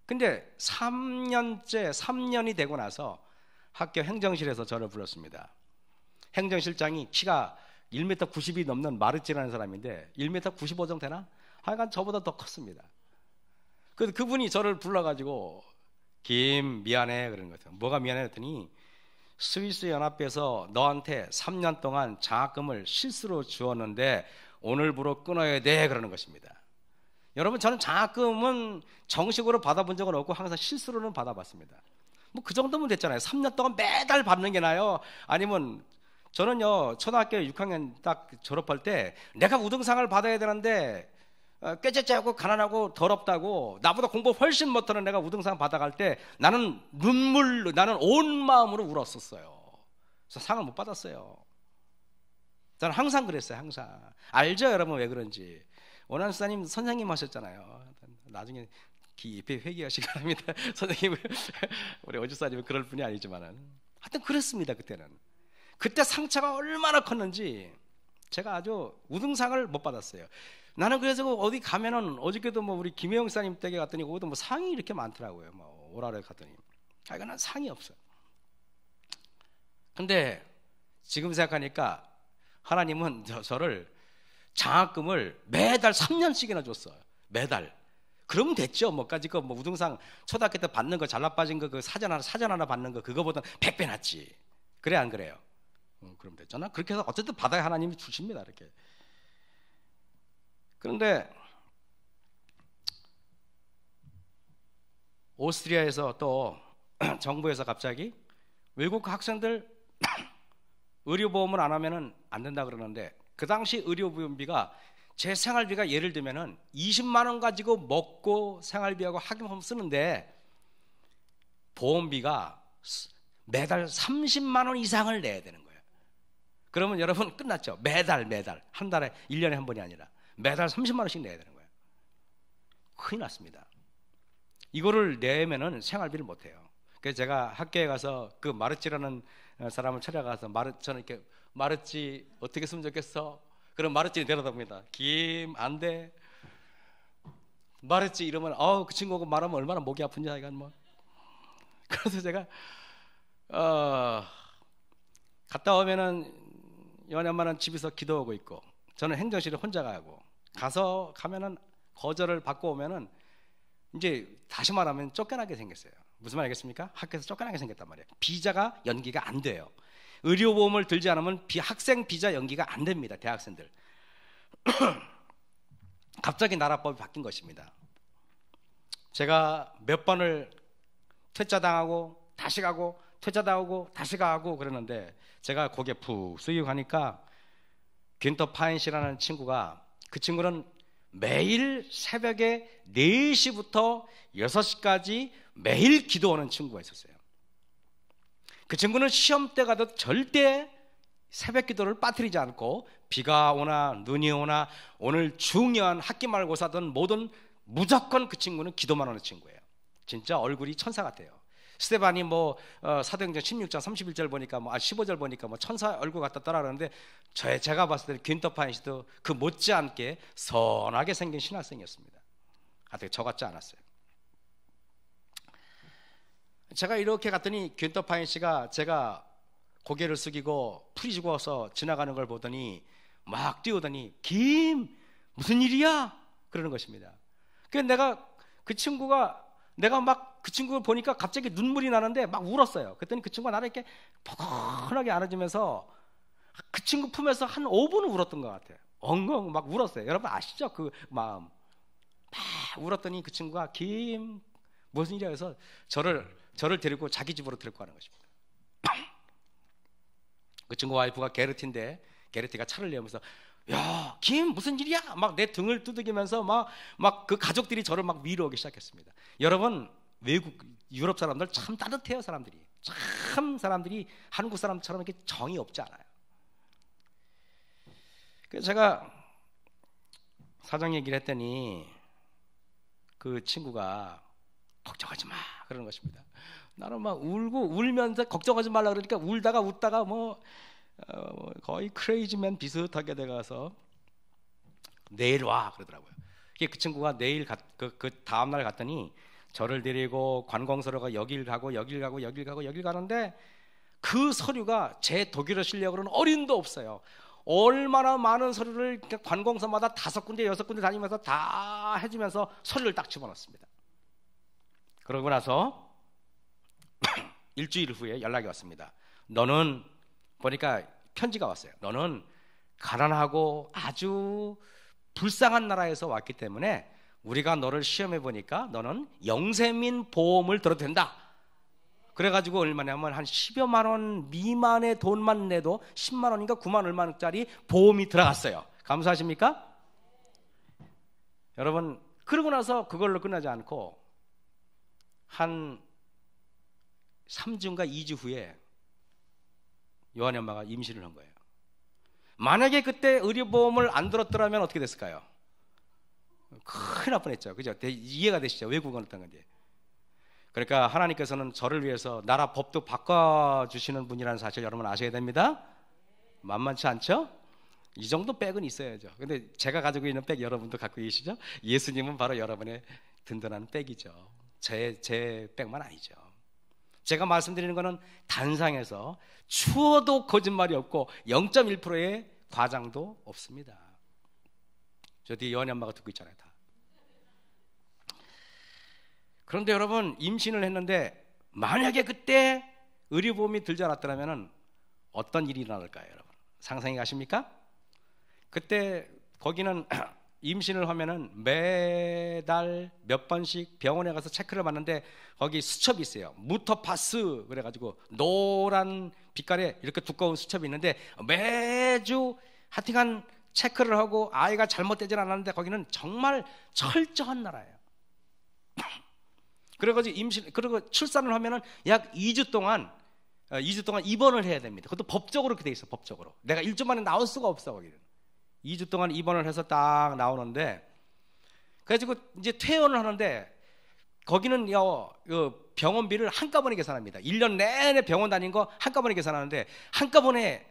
근데 3년이 되고 나서 학교 행정실에서 저를 불렀습니다. 행정실장이 키가 1m 90이 넘는 마르찌라는 사람인데 1m 95 정도 되나? 하여간 저보다 더 컸습니다. 그분이 저를 불러가지고 김 미안해 그러는 거죠. 뭐가 미안해 했더니 스위스 연합에서 너한테 3년 동안 장학금을 실수로 주었는데 오늘부로 끊어야 돼 그러는 것입니다. 여러분, 저는 장학금은 정식으로 받아본 적은 없고 항상 실수로는 받아봤습니다. 뭐 그 정도면 됐잖아요. 3년 동안 매달 받는 게 나아요? 아니면 저는요, 초등학교 6학년 딱 졸업할 때 내가 우등상을 받아야 되는데 꾀째째하고 가난하고 더럽다고 나보다 공부 훨씬 못하는 내가 우등상 받아갈 때 나는 온 마음으로 울었었어요. 그래서 상을 못 받았어요. 저는 항상 그랬어요. 항상. 알죠, 여러분, 왜 그런지. 원한 수사님 선생님 하셨잖아요. 나중에 깊이 회개하시기 바랍니다. 선생님, 우리 어주사님은 그럴 분이 아니지만은 하여튼 그랬습니다. 그때 상처가 얼마나 컸는지 제가 아주 우등상을 못 받았어요. 나는 그래서 어디 가면은 어저께도 뭐 우리 김혜영 사님 댁에 갔더니 거기도 뭐 상이 이렇게 많더라고요. 뭐 오라를 갔더니 이거는 상이 없어요. 근데 지금 생각하니까 하나님은 저를 장학금을 매달 3년씩이나 줬어요. 매달. 그러면 됐죠. 뭐까지 뭐 우등상 초등학교 때 받는 거 잘나 빠진 거 그 사전 하나 받는 거 그거보다 100배 낫지. 그래 안 그래요? 그럼 됐잖아. 그렇게 해서 어쨌든 받아야 하나님이 주십니다. 이렇게. 그런데 오스트리아에서 또 정부에서 갑자기 외국 학생들 의료보험을 안 하면은 안 된다 그러는데, 그 당시 의료보험비가 제 생활비가 예를 들면은 20만 원 가지고 먹고 생활비하고 학용품 쓰는데 보험비가 매달 30만 원 이상을 내야 되는 거예요. 그러면 여러분 끝났죠. 매달 한 달에 1년에 한 번이 아니라 매달 30만 원씩 내야 되는 거예요. 큰일 났습니다. 이거를 내면은 생활비를 못 해요. 그래서 제가 학교에 가서 그 마르찌라는 사람을 찾아가서 저는 이렇게 마르찌 어떻게 쓰면 좋겠어? 그럼 마르찌를 내려답니다. 김 안 돼. 마르찌 이러면 그 친구하고 말하면 얼마나 목이 아픈지 이건 뭐. 그래서 제가 갔다 오면은 연애 엄마는 집에서 기도하고 있고 저는 행정실에 혼자 가면은 거절을 받고 오면은 이제 다시 말하면 쫓겨나게 생겼어요. 무슨 말 알겠습니까? 학교에서 쫓겨나게 생겼단 말이에요. 비자가 연기가 안 돼요. 의료보험을 들지 않으면 학생 비자 연기가 안 됩니다. 대학생들. 갑자기 나라법이 바뀐 것입니다. 제가 몇 번을 퇴짜당하고 다시 가고 퇴짜당하고 다시 가고 그러는데 제가 고개 푹 숙이고 가니까 귄터 파인시라는 친구가, 그 친구는 매일 새벽에 4시부터 6시까지 매일 기도하는 친구가 있었어요. 그 친구는 시험 때 가도 절대 새벽 기도를 빠뜨리지 않고 비가 오나 눈이 오나 오늘 중요한 학기 말고사든 뭐든 무조건 그 친구는 기도만 하는 친구예요. 진짜 얼굴이 천사 같아요. 스테반이 사도행전 16장 31절 보니까 15절 보니까 천사 얼굴 같다 따라하는데 제가 봤을 때 귄터 파인시도 그 못지않게 선하게 생긴 신학생이었습니다. 하여튼 저 같지 않았어요. 제가 이렇게 갔더니 귄터 파인시가 제가 고개를 숙이고 풀이 죽어서 지나가는 걸 보더니 막 뛰어오더니 김 무슨 일이야? 그러는 것입니다. 그래서 내가 그 친구를 보니까 갑자기 눈물이 나는데 막 울었어요. 그랬더니 그 친구가 나를 이렇게 포근하게 안아주면서 그 친구 품에서 한 5분은 울었던 것 같아요. 엉엉 막 울었어요. 여러분 아시죠? 그 마음. 막 울었더니 그 친구가 김 무슨 일이야 해서 저를 데리고 자기 집으로 데리고 가는 것입니다. 그 친구 와이프가 게르티인데 게르티가 차를 내면서 야, 김 무슨 일이야? 막 내 등을 두들기면서 막 그 가족들이 저를 막 위로하기 시작했습니다. 여러분 유럽 사람들 참 따뜻해요. 사람들이 한국 사람처럼 이렇게 정이 없지 않아요. 그래서 제가 사정 얘기를 했더니 그 친구가 걱정하지 마 그러는 것입니다. 나는 막 울면서 걱정하지 말라 그러니까 울다가 웃다가 거의 크레이지맨 비슷하게 돼가서 내일 와 그러더라고요. 그 친구가 내일 그 다음 날 갔더니 저를 데리고 관공서류가 여길 가는데 그 서류가 제 독일어 실력으로는 어린도 없어요. 얼마나 많은 서류를 관공서마다 5군데 6군데 다니면서 다 해주면서 서류를 딱 집어넣습니다. 그러고 나서 일주일 후에 연락이 왔습니다. 너는 보니까 편지가 왔어요. 너는 가난하고 아주 불쌍한 나라에서 왔기 때문에 우리가 너를 시험해 보니까 너는 영세민 보험을 들어도 된다. 그래가지고 얼마냐면 한 10여만 원 미만의 돈만 내도 10만 원인가 9만 얼마짜리 보험이 들어갔어요. 감사하십니까? 여러분, 그러고 나서 그걸로 끝나지 않고 한 3주인가 2주 후에 요한의 엄마가 임신을 한 거예요. 만약에 그때 의료보험을 안 들었더라면 어떻게 됐을까요? 큰일 날 뻔했죠. 그죠? 이해가 되시죠? 외국은 어떤 건지. 그러니까 하나님께서는 저를 위해서 나라 법도 바꿔주시는 분이라는 사실 여러분 아셔야 됩니다. 만만치 않죠? 이 정도 백은 있어야죠. 근데 제가 가지고 있는 백 여러분도 갖고 계시죠? 예수님은 바로 여러분의 든든한 백이죠. 제 백만 아니죠. 제가 말씀드리는 거는 단상에서 추워도 거짓말이 없고 0.1%의 과장도 없습니다. 저 뒤에 요한이 엄마가 듣고 있잖아요. 다. 그런데 여러분, 임신을 했는데 만약에 그때 의료보험이 들지 않았더라면 어떤 일이 일어날까요? 여러분 상상이 가십니까? 그때 거기는 임신을 하면은 매달 몇 번씩 병원에 가서 체크를 받는데 거기 수첩이 있어요. 무터파스 그래가지고 노란 빛깔의 이렇게 두꺼운 수첩이 있는데 매주 하여튼간 체크를 하고 아이가 잘못되진 않았는데 거기는 정말 철저한 나라예요. 그래가지고 그리고 출산을 하면은 약 2주 동안 입원을 해야 됩니다. 그것도 법적으로 그렇게 돼 있어. 법적으로 내가 1주 만에 나올 수가 없어. 거기는 2주 동안 입원을 해서 딱 나오는데, 그래가지고 이제 퇴원을 하는데 거기는 병원비를 한꺼번에 계산합니다. 1년 내내 병원 다닌 거 한꺼번에 계산하는데 한꺼번에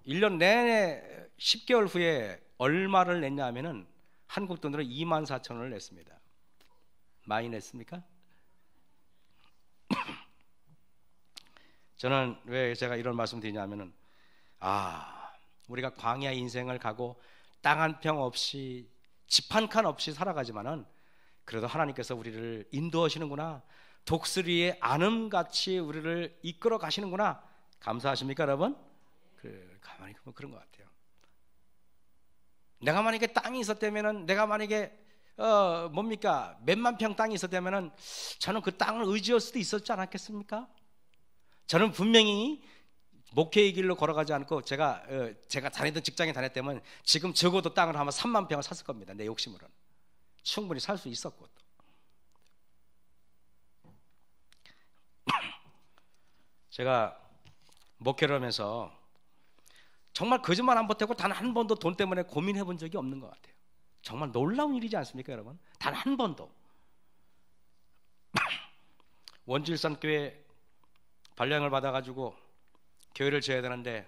1년 내내 10개월 후에 얼마를 냈냐 하면은 한국 돈으로 24,000원을 냈습니다. 많이 냈습니까? 저는 왜 제가 이런 말씀 드리냐면은 우리가 광야 인생을 가고 땅 한 평 없이 집 한 칸 없이 살아가지만은 그래도 하나님께서 우리를 인도하시는구나, 독수리의 안음같이 우리를 이끌어 가시는구나. 감사하십니까 여러분? 가만히 보면 그런 것 같아요. 내가 만약에 땅이 있었다면은, 내가 만약에 몇만 평 땅이 있었다면은 저는 그 땅을 의지할 수도 있었지 않았겠습니까? 저는 분명히 목회의 길로 걸어가지 않고 제가 다니던 직장에 다녔다면 지금 적어도 땅을 아마 3만 평을 샀을 겁니다. 내 욕심으로는 충분히 살 수 있었고. 제가 목회를 하면서 정말 거짓말 안 보태고 단 한 번도 돈 때문에 고민해 본 적이 없는 것 같아요. 정말 놀라운 일이지 않습니까 여러분? 단 한 번도. 원주일산교회 발령을 받아가지고 교회를 지어야 되는데,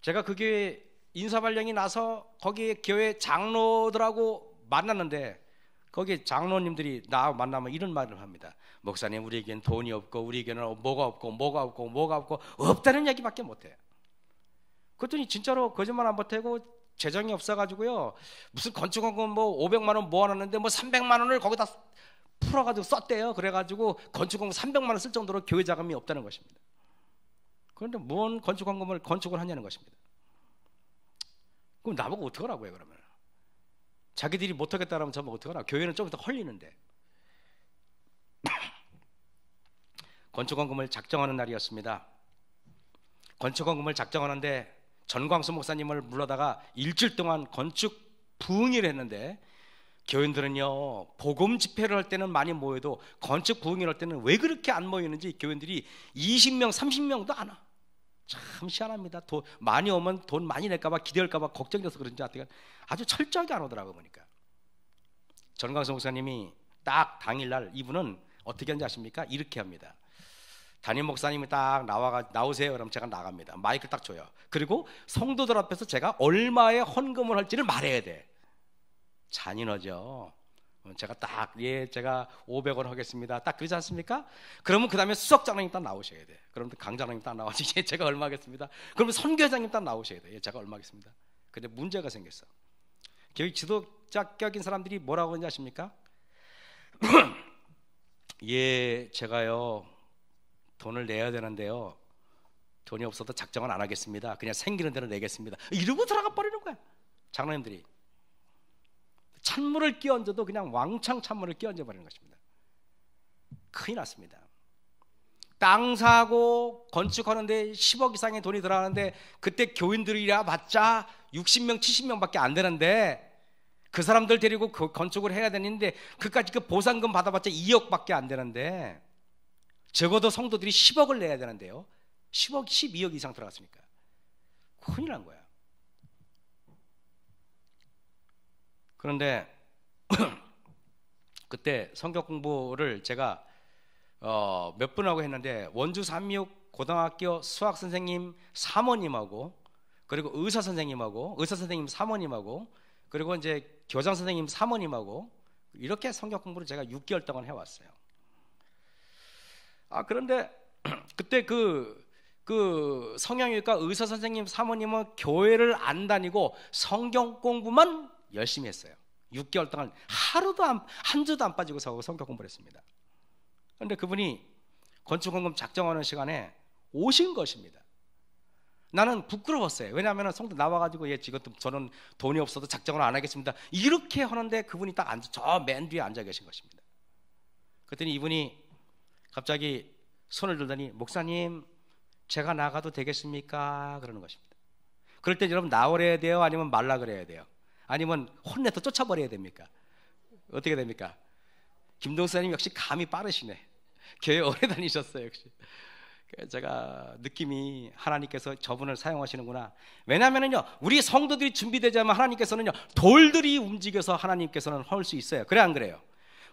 제가 그 교회 인사발령이 나서 거기 교회 장로들하고 만났는데 거기 장로님들이 나 만나면 이런 말을 합니다. 목사님, 우리에겐 돈이 없고 우리에게는 뭐가 없고 없다는 얘기밖에 못해요. 그랬더니 진짜로 거짓말 안 보태고 재정이 없어가지고요, 무슨 건축원금 500만 원 모아놨는데 300만 원을 거기다 풀어가지고 썼대요. 그래가지고 건축원금 300만 원 쓸 정도로 교회 자금이 없다는 것입니다. 그런데 뭔 건축원금을 건축을 하냐는 것입니다. 그럼 나보고 어떡하라고요 그러면? 자기들이 못하겠다라면 저보고 어떡하라고? 교회는 좀 더 헐리는데. 건축원금을 작정하는 날이었습니다. 건축원금을 작정하는데 전광수 목사님을 불러다가 일주일 동안 건축 부흥회를 했는데, 교인들은요 복음 집회를 할 때는 많이 모여도 건축 부흥회를 할 때는 왜 그렇게 안 모이는지 교인들이 20명 30명도 안 와. 참 희한합니다. 돈 많이 오면 돈 많이 낼까봐 기대할까봐 걱정돼서 그런지 아주 철저하게 안 오더라고. 보니까 전광수 목사님이 딱 당일날, 이분은 어떻게 하는지 아십니까? 이렇게 합니다. 담임 목사님이 딱 나오세요. 그럼 제가 나갑니다. 마이크를 딱 줘요. 그리고 성도들 앞에서 제가 얼마의 헌금을 할지를 말해야 돼. 잔인하죠. 제가 제가 500원 하겠습니다. 딱 그러지 않습니까? 그러면 그 다음에 수석장로님 딱 나오셔야 돼. 그러면 강장로님 딱 나와서 제가 얼마 하겠습니다. 그러면 선교회장님 딱 나오셔야 돼. 제가 얼마 하겠습니다. 근데 문제가 생겼어. 교육 지도자격인 사람들이 뭐라고 하는지 아십니까? 제가요 돈을 내야 되는데요, 돈이 없어도 작정은 안 하겠습니다. 그냥 생기는 대로 내겠습니다. 이러고 들어가 버리는 거야. 장로님들이 찬물을 끼얹어도 그냥 왕창 찬물을 끼얹어 버리는 것입니다. 큰일 났습니다. 땅 사고 건축하는데 10억 이상의 돈이 들어가는데 그때 교인들이라 봤자 60명 70명밖에 안 되는데 그 사람들 데리고 그 건축을 해야 되는데 그까지 그 보상금 받아봤자 2억밖에 안 되는데 적어도 성도들이 10억을 내야 되는데요, 10억 12억 이상 들어갔으니까 큰일 난 거야. 그런데 그때 성경 공부를 제가 몇 분하고 했는데 원주 삼육 고등학교 수학 선생님 사모님하고 그리고 의사 선생님 사모님하고 그리고 이제 교장 선생님 사모님하고 이렇게 성경 공부를 제가 6개월 동안 해왔어요. 그런데 그때 그 성형외과 의사 선생님 사모님은 교회를 안 다니고 성경 공부만 열심히 했어요. 6개월 동안 한 주도 안 빠지고 성경 공부를 했습니다. 그런데 그분이 건축헌금 작정하는 시간에 오신 것입니다. 나는 부끄러웠어요. 왜냐하면 성도 나와가지고 지금 저는 돈이 없어도 작정을 안 하겠습니다 이렇게 하는데 그분이 딱 저 맨 뒤에 앉아 계신 것입니다. 그랬더니 이분이 갑자기 손을 들더니 목사님 제가 나가도 되겠습니까? 그러는 것입니다. 그럴 때 여러분 나오래야 돼요? 아니면 말라 그래야 돼요? 아니면 혼내서 쫓아버려야 됩니까? 어떻게 됩니까? 김동수님 역시 감이 빠르시네. 교회 오래 다니셨어요. 역시 제가 느낌이 하나님께서 저분을 사용하시는구나. 왜냐하면요 우리 성도들이 준비되자면 하나님께서는요 돌들이 움직여서 하나님께서는 할 수 있어요. 그래 안 그래요?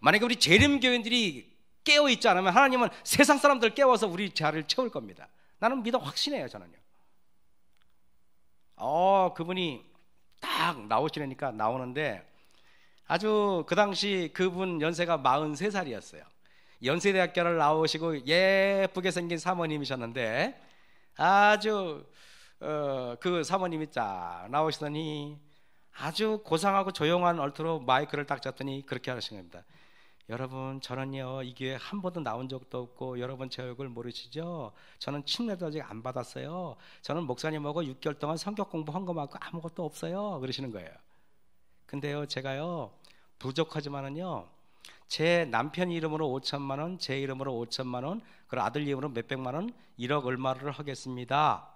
만약에 우리 재림교인들이 깨어있지 않으면 하나님은 세상 사람들 깨워서 우리 자리를 채울 겁니다. 나는 믿어 확신해요. 저는요. 그분이 딱 나오시려니까 나오는데 아주 그 당시 그분 연세가 43살이었어요 연세대학교를 나오시고 예쁘게 생긴 사모님이셨는데 아주 그 사모님이 딱 나오시더니 아주 고상하고 조용한 얼토로 마이크를 딱 잡더니 그렇게 하시는 겁니다. 여러분 저는요 이 교회 한 번도 나온 적도 없고 여러분 제 얼굴 모르시죠? 저는 침례도 아직 안 받았어요. 저는 목사님하고 6개월 동안 성경 공부한 것만큼 아무것도 없어요 그러시는 거예요. 근데요 제가요 부족하지만은요 제 남편 이름으로 5천만 원, 제 이름으로 5천만 원, 그리고 아들 이름으로 몇백만 원, 1억 얼마를 하겠습니다.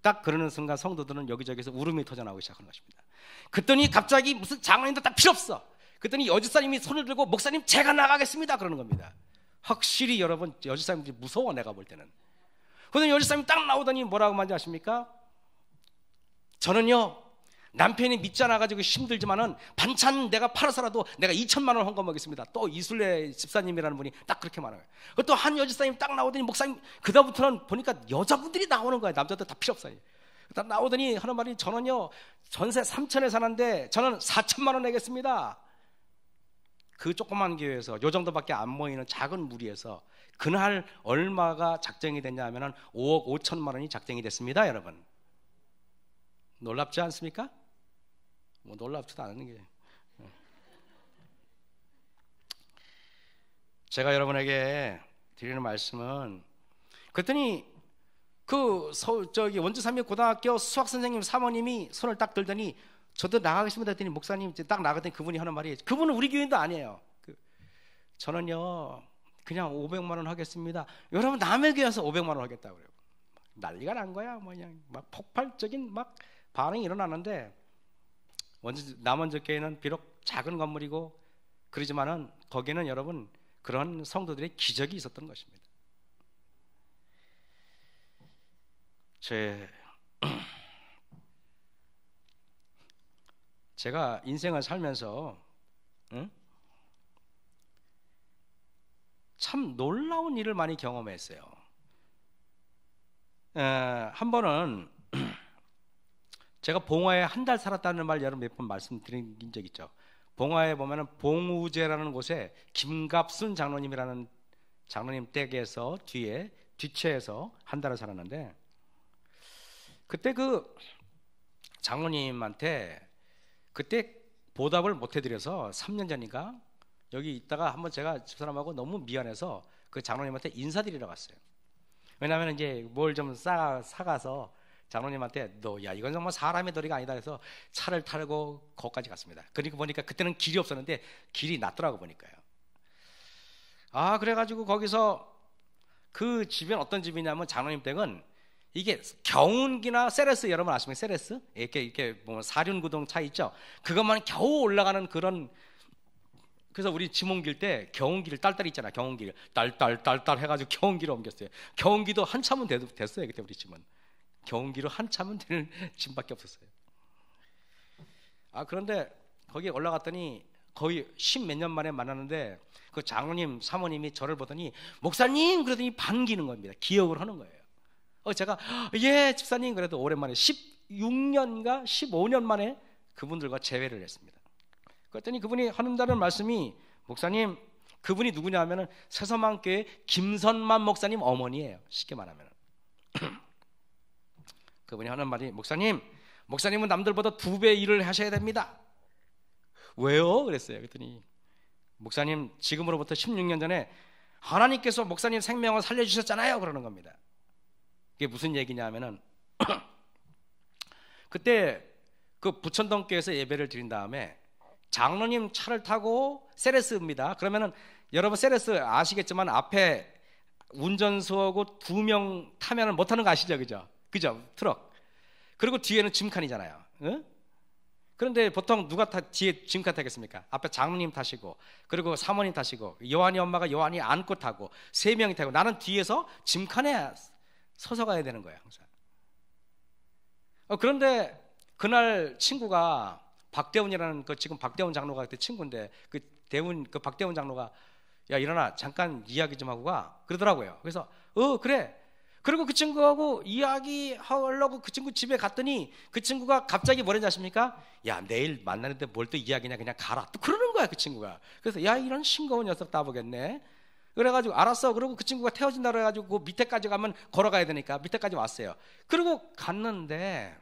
딱 그러는 순간 성도들은 여기저기서 울음이 터져나오기 시작하는 것입니다. 그랬더니 갑자기 무슨 장로님도 다 필요 없어. 그랬더니 여집사님이 손을 들고 목사님 제가 나가겠습니다 그러는 겁니다. 확실히 여러분 여집사님들이 무서워 내가 볼 때는. 그런데 여집사님이 딱 나오더니 뭐라고 말인지 아십니까? 저는요 남편이 믿지 않아가지고 힘들지만은 반찬 내가 팔아서라도 내가 2천만 원 헌금 먹겠습니다. 또 이술래 집사님이라는 분이 딱 그렇게 말해요. 또 한 여집사님 딱 나오더니 목사님 그다음부터는 보니까 여자분들이 나오는 거예요. 남자들 다 필요 없어요. 딱 나오더니 하는 말이 저는요 전세 3천에 사는데 저는 4천만 원 내겠습니다. 그 조그만 교회에서 요 정도밖에 안 모이는 작은 무리에서 그날 얼마가 작정이 됐냐 하면은 5억 5천만 원이 작정이 됐습니다. 여러분 놀랍지 않습니까? 뭐 놀랍지도 않은 게 제가 여러분에게 드리는 말씀은 그랬더니 저기 원주 삼육 고등학교 수학 선생님 사모님이 손을 딱 들더니 저도 나가겠습니다 했더니 목사님 딱 나가더니 그분이 하는 말이 그분은 우리 교인도 아니에요. 저는요 그냥 500만 원 하겠습니다. 여러분 남의 교회에서 500만 원 하겠다고 그래요. 난리가 난 거야. 그냥 막 폭발적인 막 반응이 일어나는데 남원주 교회는 비록 작은 건물이고 그러지만은 거기는 여러분 그런 성도들의 기적이 있었던 것입니다. 제가 인생을 살면서 참 놀라운 일을 많이 경험했어요. 한 번은 제가 봉화에 한 달 살았다는 말 여러분 몇 번 말씀드린 적 있죠. 봉화에 보면은 봉우제라는 곳에 김갑순 장로님이라는 장로님 댁에서 뒤채에서 한 달을 살았는데 그때 그 장로님한테 그때 보답을 못 해드려서 3년 전인가 여기 있다가 한번 제가 집사람하고 너무 미안해서 그 장로님한테 인사드리러 갔어요. 왜냐하면 이제 뭘 좀 사가서 장로님한테 야 이건 정말 사람의 도리가 아니다 해서 차를 타고 거기까지 갔습니다. 그러니까 보니까 그때는 길이 없었는데 길이 났더라고 보니까요. 그래가지고 거기서 그 집은 어떤 집이냐면 장로님 댁은 이게 경운기나 세레스, 여러분 아십니까? 세레스 이렇게 보면 사륜구동 차 있죠. 그것만 겨우 올라가는 그런. 그래서 우리 짐 옮길 때 경운기를 딸딸 있잖아. 경운기를 딸딸 해가지고 경운기를 옮겼어요. 경운기도 한참은 됐어요. 그때 우리 짐은 경운기로 한참은 되는 짐밖에 없었어요. 그런데 거기 올라갔더니 거의 10몇 년 만에 만났는데 그 장로님 사모님이 저를 보더니 목사님 그러더니 반기는 겁니다. 기억을 하는 거예요. 제가 예 집사님 그래도 오랜만에 16년인가 15년 만에 그분들과 재회를 했습니다. 그랬더니 그분이 하는다는 말씀이 목사님 그분이 누구냐 하면은 새서만교회 김선만 목사님 어머니예요. 쉽게 말하면 그분이 하는 말이 목사님은 남들보다 2배 일을 하셔야 됩니다. 왜요? 그랬어요. 그랬더니 목사님 지금으로부터 16년 전에 하나님께서 목사님 생명을 살려주셨잖아요. 그러는 겁니다. 이게 무슨 얘기냐 하면은 그때 그 부천동교에서 예배를 드린 다음에 장로님 차를 타고 세레스입니다. 그러면은 여러분 세레스 아시겠지만 앞에 운전수하고 2명 타면은 못 타는 거 아시죠? 그죠? 트럭. 그리고 뒤에는 짐칸이잖아요. 응? 그런데 보통 누가 뒤에 짐칸 타겠습니까? 앞에 장로님 타시고 그리고 사모님 타시고 요한이 엄마가 요한이 안고 타고 3명이 타고 나는 뒤에서 짐칸에 서서 가야 되는 거예요. 항상. 그런데 그날 친구가 박대훈이라는 지금 박대훈 장로가 그때 친구인데 그 박대훈 장로가 야 일어나 잠깐 이야기 좀 하고 가 그러더라고요. 그래서 그래. 그리고 그 친구하고 이야기하려고 그 친구 집에 갔더니 그 친구가 갑자기 뭐랬는지 아십니까? 야 내일 만나는데 뭘 또 이야기냐 그냥 가라 또 그러는 거야 그 친구가. 그래서 야 이런 싱거운 녀석 따보겠네. 그래가지고 알았어. 그리고 그 친구가 태워진다 그래가지고 그 밑에까지 가면 걸어가야 되니까 밑에까지 왔어요. 그리고 갔는데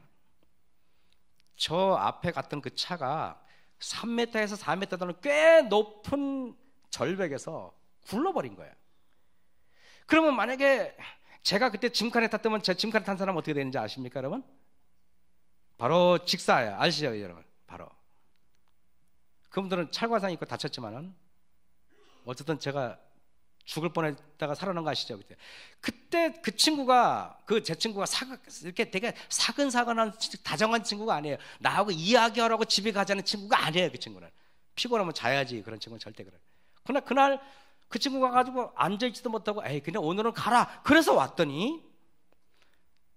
저 앞에 갔던 그 차가 3m에서 4m 되는 꽤 높은 절벽에서 굴러버린 거예요. 그러면 만약에 제가 그때 짐칸에 탔다면 제 짐칸에 탄 사람은 어떻게 되는지 아십니까 여러분? 바로 직사예요. 아시죠 여러분? 바로 그분들은 찰과상 입고 다쳤지만은 어쨌든 제가 죽을 뻔했다가 살아난 거 아시죠? 그때 그 친구가 제 친구가 이렇게 되게 사근사근한 다정한 친구가 아니에요. 나하고 이야기하라고 집에 가자는 친구가 아니에요. 그 친구는 피곤하면 자야지 그런 친구는 절대 그래. 그러나 그날 그 친구가 가지고 앉아있지도 못하고 그냥 오늘은 가라 그래서 왔더니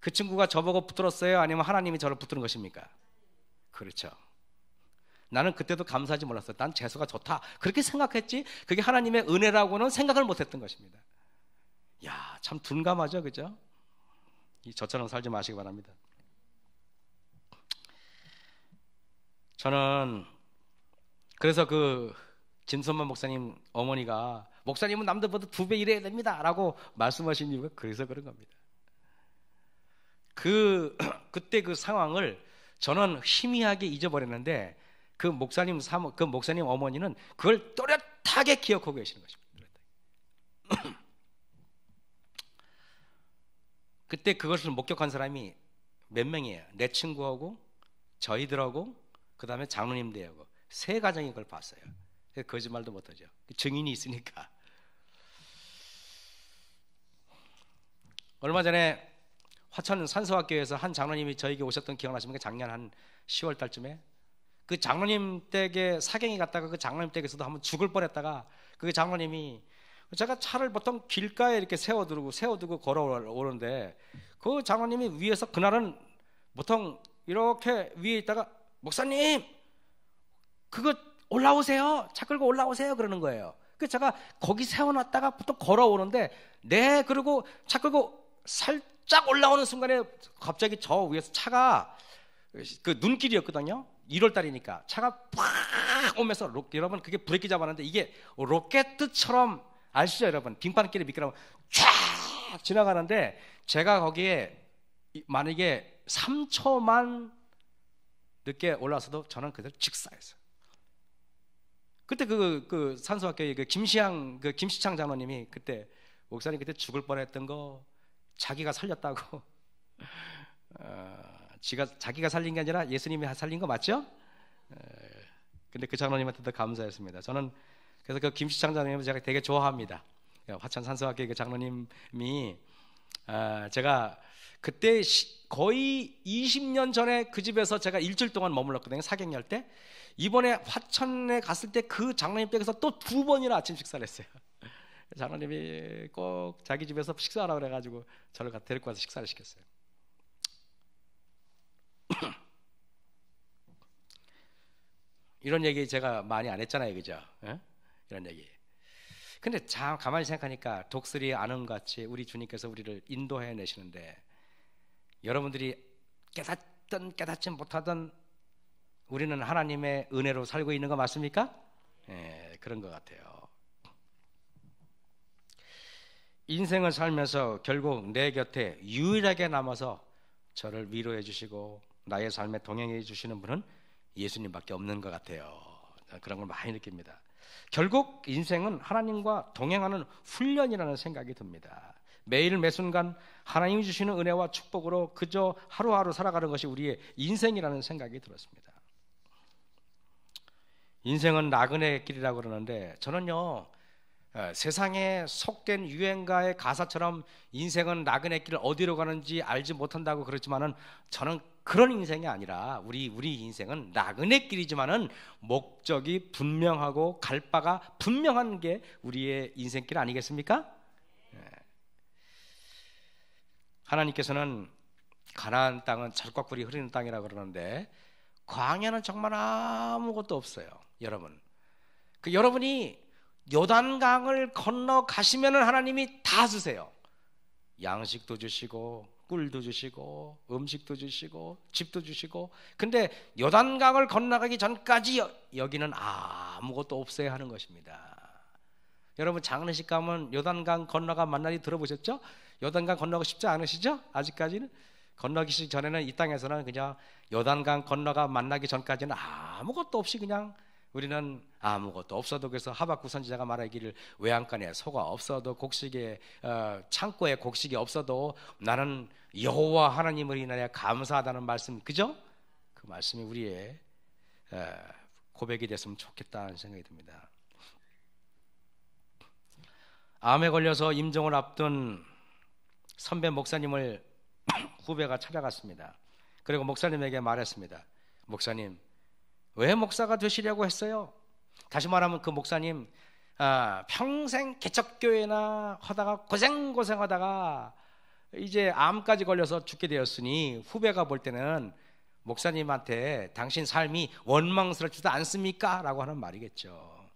그 친구가 저보고 붙들었어요? 아니면 하나님이 저를 붙드는 것입니까? 그렇죠. 나는 그때도 감사하지 몰랐어요. 난 재수가 좋다 그렇게 생각했지 그게 하나님의 은혜라고는 생각을 못했던 것입니다. 야, 참 둔감하죠, 그죠? 저처럼 살지 마시기 바랍니다. 저는 그래서 그 진선만 목사님 어머니가 목사님은 남들보다 2배 일해야 됩니다 라고 말씀하신 이유가 그래서 그런 겁니다. 그때 그 상황을 저는 희미하게 잊어버렸는데 그 목사님 어머니는 그걸 또렷하게 기억하고 계시는 것입니다. 그때 그것을 목격한 사람이 몇 명이에요? 내 친구하고 저희들하고 그 다음에 장로님들하고 3가정이 그걸 봤어요. 거짓말도 못하죠. 증인이 있으니까. 얼마 전에 화천 산소학교에서 한 장로님이 저에게 오셨던 기억나십니까? 작년 한 10월 달쯤에 그 장로님 댁에 사경이 갔다가 그 장로님 댁에서도 한번 죽을 뻔했다가 그 장로님이 제가 차를 보통 길가에 이렇게 세워두고 걸어오는데 그 장로님이 위에서 그날은 보통 이렇게 위에 있다가 목사님 그거 올라오세요. 차 끌고 올라오세요. 그러는 거예요. 그래서 제가 거기 세워놨다가 보통 걸어오는데 네 그리고 차 끌고 살짝 올라오는 순간에 갑자기 저 위에서 차가 그 눈길이었거든요. 1월달이니까 차가 팍 오면서 여러분 그게 브레이크 잡았는데 이게 로켓처럼 아시죠 여러분? 빙판길에 미끄러면 쫙 지나가는데 제가 거기에 만약에 3초만 늦게 올라서도 저는 그대로 직사했어요. 그때 그 산소학교의 김시창 장로님이 그때 목사님 그때 죽을 뻔했던 거 자기가 살렸다고. 자기가 살린 게 아니라 예수님이 살린 거 맞죠? 근데 그 장로님한테도 감사했습니다. 저는 그래서 그 김시창 장로님을 제가 되게 좋아합니다. 화천 산성학교 장로님이 제가 그때 거의 20년 전에 그 집에서 제가 일주일 동안 머물렀거든요. 사경열 때. 이번에 화천에 갔을 때 그 장로님 댁에서 또 2번이나 아침 식사를 했어요. 장로님이 꼭 자기 집에서 식사하라고 그래가지고 저를 데리고 와서 식사를 시켰어요. 이런 얘기 제가 많이 안 했잖아요, 그죠? 이런 얘기. 근데 참 가만히 생각하니까 독수리 안음같이 우리 주님께서 우리를 인도해 내시는데, 여러분들이 깨닫든 깨닫지 못하든 우리는 하나님의 은혜로 살고 있는 거 맞습니까? 그런 것 같아요. 인생을 살면서 결국 내 곁에 유일하게 남아서 저를 위로해 주시고 나의 삶에 동행해 주시는 분은 예수님밖에 없는 것 같아요. 그런 걸 많이 느낍니다. 결국 인생은 하나님과 동행하는 훈련이라는 생각이 듭니다. 매일 매순간 하나님이 주시는 은혜와 축복으로 그저 하루하루 살아가는 것이 우리의 인생이라는 생각이 들었습니다. 인생은 나그네의 길이라고 그러는데, 저는요 세상에 속된 유행가의 가사처럼 인생은 나그네 길 어디로 가는지 알지 못한다고 그러지만은, 저는 그런 인생이 아니라 우리 인생은 나그네 길이지만은 목적이 분명하고 갈 바가 분명한 게 우리의 인생길 아니겠습니까? 하나님께서는 가나안 땅은 젖과 꿀이 흐르는 땅이라고 그러는데, 광야는 정말 아무것도 없어요. 여러분, 여러분이 요단강을 건너 가시면은 하나님이 다 주세요. 양식도 주시고 꿀도 주시고 음식도 주시고 집도 주시고. 근데 요단강을 건너가기 전까지 여기는 아무것도 없어야 하는 것입니다. 여러분, 장례식 가면 요단강 건너가 만나기 들어보셨죠? 요단강 건너가 쉽지 않으시죠? 아직까지는 건너기 전에는 이 땅에서는 그냥 요단강 건너가 만나기 전까지는 아무것도 없이 그냥 우리는 아무것도 없어도, 그래서 하박국 선지자가 말하기를 외양간에 소가 없어도 곡식에 창고에 곡식이 없어도 나는 여호와 하나님을 인하여 감사하다는 말씀, 그죠? 그 말씀이 우리의 고백이 됐으면 좋겠다는 생각이 듭니다. 암에 걸려서 임종을 앞둔 선배 목사님을 후배가 찾아갔습니다. 그리고 목사님에게 말했습니다. 목사님, 왜 목사가 되시려고 했어요? 다시 말하면 그 목사님 평생 개척교회나 하다가 고생하다가 이제 암까지 걸려서 죽게 되었으니 후배가 볼 때는 목사님한테 당신 삶이 원망스럽지도 않습니까? 라고 하는 말이겠죠.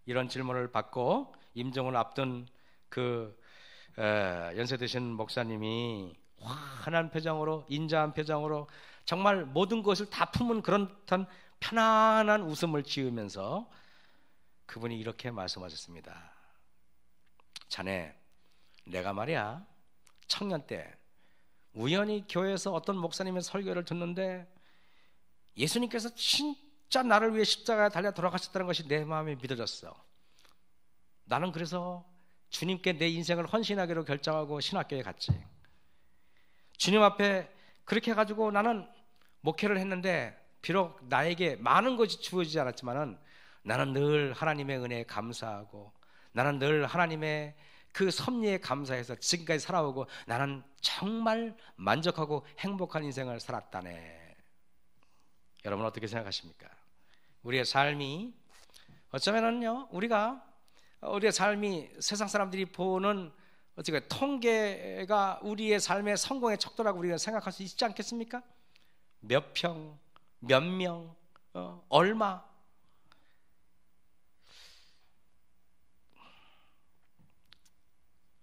이런 질문을 받고 임종을 앞둔 그 연세 드신 목사님이 환한 표정으로, 인자한 표정으로 정말 모든 것을 다 품은 그런 편안한 웃음을 지으면서 그분이 이렇게 말씀하셨습니다. 자네, 내가 말이야 청년 때 우연히 교회에서 어떤 목사님의 설교를 듣는데 예수님께서 진짜 나를 위해 십자가에 달려 돌아가셨다는 것이 내 마음에 믿어졌어. 나는 그래서 주님께 내 인생을 헌신하기로 결정하고 신학교에 갔지. 주님 앞에 그렇게 해가지고 나는 목회를 했는데 비록 나에게 많은 것이 주어지지 않았지만은 나는 늘 하나님의 은혜에 감사하고 나는 늘 하나님의 그 섭리에 감사해서 지금까지 살아오고 나는 정말 만족하고 행복한 인생을 살았다네. 여러분 어떻게 생각하십니까? 우리의 삶이 어쩌면은요, 우리의 삶이 세상 사람들이 보는 어떻게 통계가 우리의 삶의 성공의 척도라고 우리가 생각할 수 있지 않겠습니까? 몇 평, 몇 명, 얼마.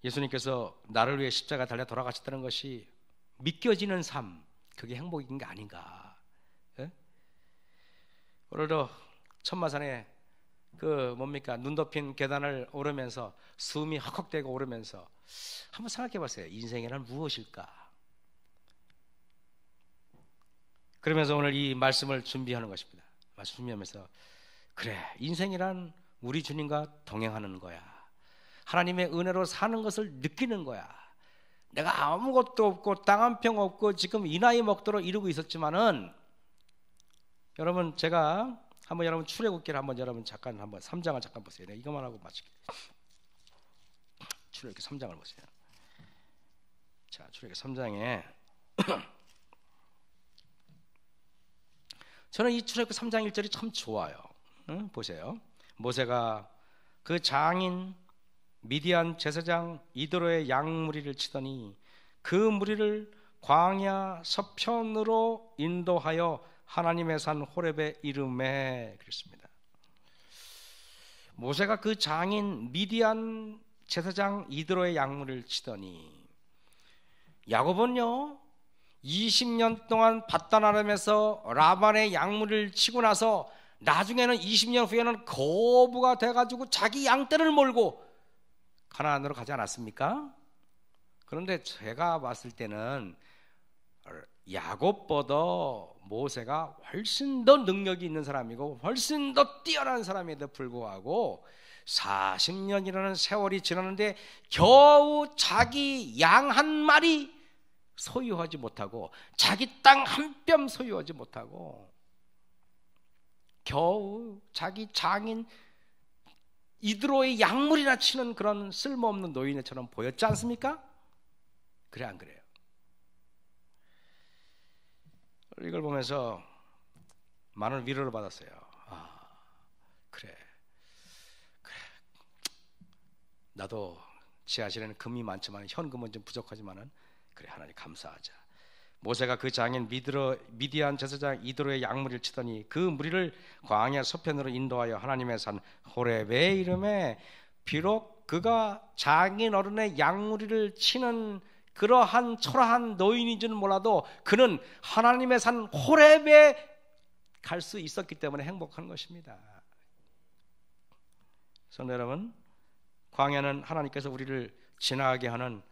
예수님께서 나를 위해 십자가 달려 돌아가셨다는 것이 믿겨지는 삶, 그게 행복인 게 아닌가. 오늘도 천마산에 눈 덮인 계단을 오르면서 숨이 헉헉대고 오르면서 한번 생각해 보세요. 인생이란 무엇일까? 그러면서 오늘 이 말씀을 준비하는 것입니다. 말씀 준비하면서 그래, 인생이란 우리 주님과 동행하는 거야. 하나님의 은혜로 사는 것을 느끼는 거야. 내가 아무것도 없고 땅 한 평 없고 지금 이 나이 먹도록 이러고 있었지만은, 여러분 제가 한번 여러분 출애굽기를 한번 여러분 잠깐 한번 3장을 잠깐 보세요. 내가 이것만 하고 마칠게요. 출애굽기 3장을 보세요. 자, 출애굽기 3장에 저는 이 출애굽기 3장 1절이 참 좋아요. 보세요. 모세가 그 장인 미디안 제사장 이드로의 양무리를 치더니 그 무리를 광야 서편으로 인도하여 하나님의 산 호렙에 이름에 그랬습니다. 모세가 그 장인 미디안 제사장 이드로의 양무리를 치더니, 야곱은요 20년 동안 밧단 아람에서 라반의 양무리를 치고 나서 나중에는 20년 후에는 거부가 돼가지고 자기 양떼를 몰고 가나안으로 가지 않았습니까? 그런데 제가 봤을 때는 야곱보다 모세가 훨씬 더 능력이 있는 사람이고 훨씬 더 뛰어난 사람에도 불구하고 40년이라는 세월이 지났는데 겨우 자기 양 한 마리 소유하지 못하고 자기 땅 한 뼘 소유하지 못하고 겨우 자기 장인 이드로의 약물이나 치는 그런 쓸모없는 노인처럼 보였지 않습니까? 그래 안 그래요? 이걸 보면서 많은 위로를 받았어요. 아, 그래 나도 지하실에는 금이 많지만 현금은 좀 부족하지만은 그래 하나님 감사하자. 모세가 그 장인 미디안 제사장 이드로의 양무리를 치더니 그 무리를 광야 서편으로 인도하여 하나님의 산 호렙의 이름에, 비록 그가 장인 어른의 양무리를 치는 그러한 초라한 노인인지는 몰라도 그는 하나님의 산 호렙에 갈 수 있었기 때문에 행복한 것입니다. 성도 여러분, 광야는 하나님께서 우리를 지나가게 하는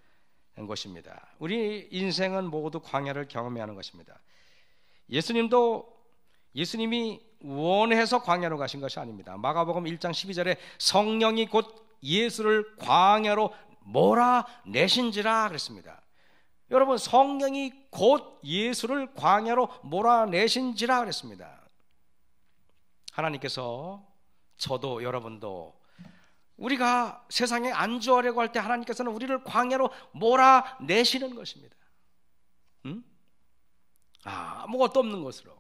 것입니다. 우리 인생은 모두 광야를 경험해야 하는 것입니다. 예수님이 원해서 광야로 가신 것이 아닙니다. 마가복음 1장 12절에 성령이 곧 예수를 광야로 몰아내신지라 그랬습니다. 여러분, 성령이 곧 예수를 광야로 몰아내신지라 그랬습니다. 하나님께서 저도 여러분도 우리가 세상에 안주하려고 할 때 하나님께서는 우리를 광야로 몰아내시는 것입니다. 아무것도 없는 것으로.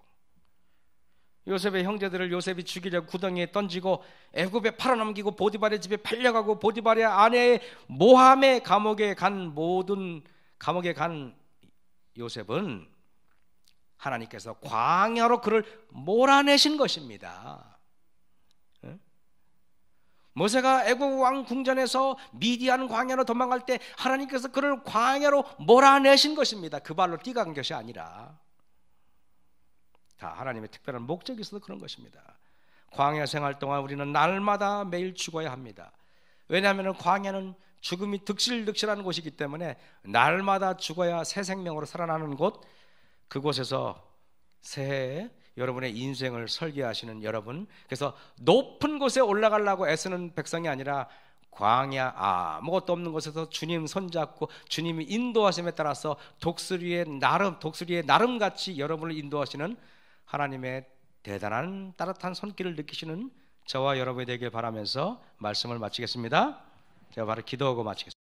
요셉의 형제들을 요셉이 죽이려고 구덩이에 던지고 애굽에 팔아넘기고 보디발의 집에 팔려가고 보디발의 아내의 모함의 감옥에 간 요셉은 하나님께서 광야로 그를 몰아내신 것입니다. 모세가 애굽 왕 궁전에서 미디안 광야로 도망갈 때 하나님께서 그를 광야로 몰아내신 것입니다. 그 발로 뛰어간 것이 아니라 다 하나님의 특별한 목적이 있어서 그런 것입니다. 광야 생활 동안 우리는 날마다 매일 죽어야 합니다. 왜냐하면 광야는 죽음이 득실득실한 곳이기 때문에 날마다 죽어야 새 생명으로 살아나는 곳, 그곳에서 새해 여러분의 인생을 설계하시는 여러분, 그래서 높은 곳에 올라가려고 애쓰는 백성이 아니라 광야 아무것도 없는 곳에서 주님 손잡고 주님이 인도하심에 따라서 독수리의 나름같이 여러분을 인도하시는 하나님의 대단한 따뜻한 손길을 느끼시는 저와 여러분이 되길 바라면서 말씀을 마치겠습니다. 제가 바로 기도하고 마치겠습니다.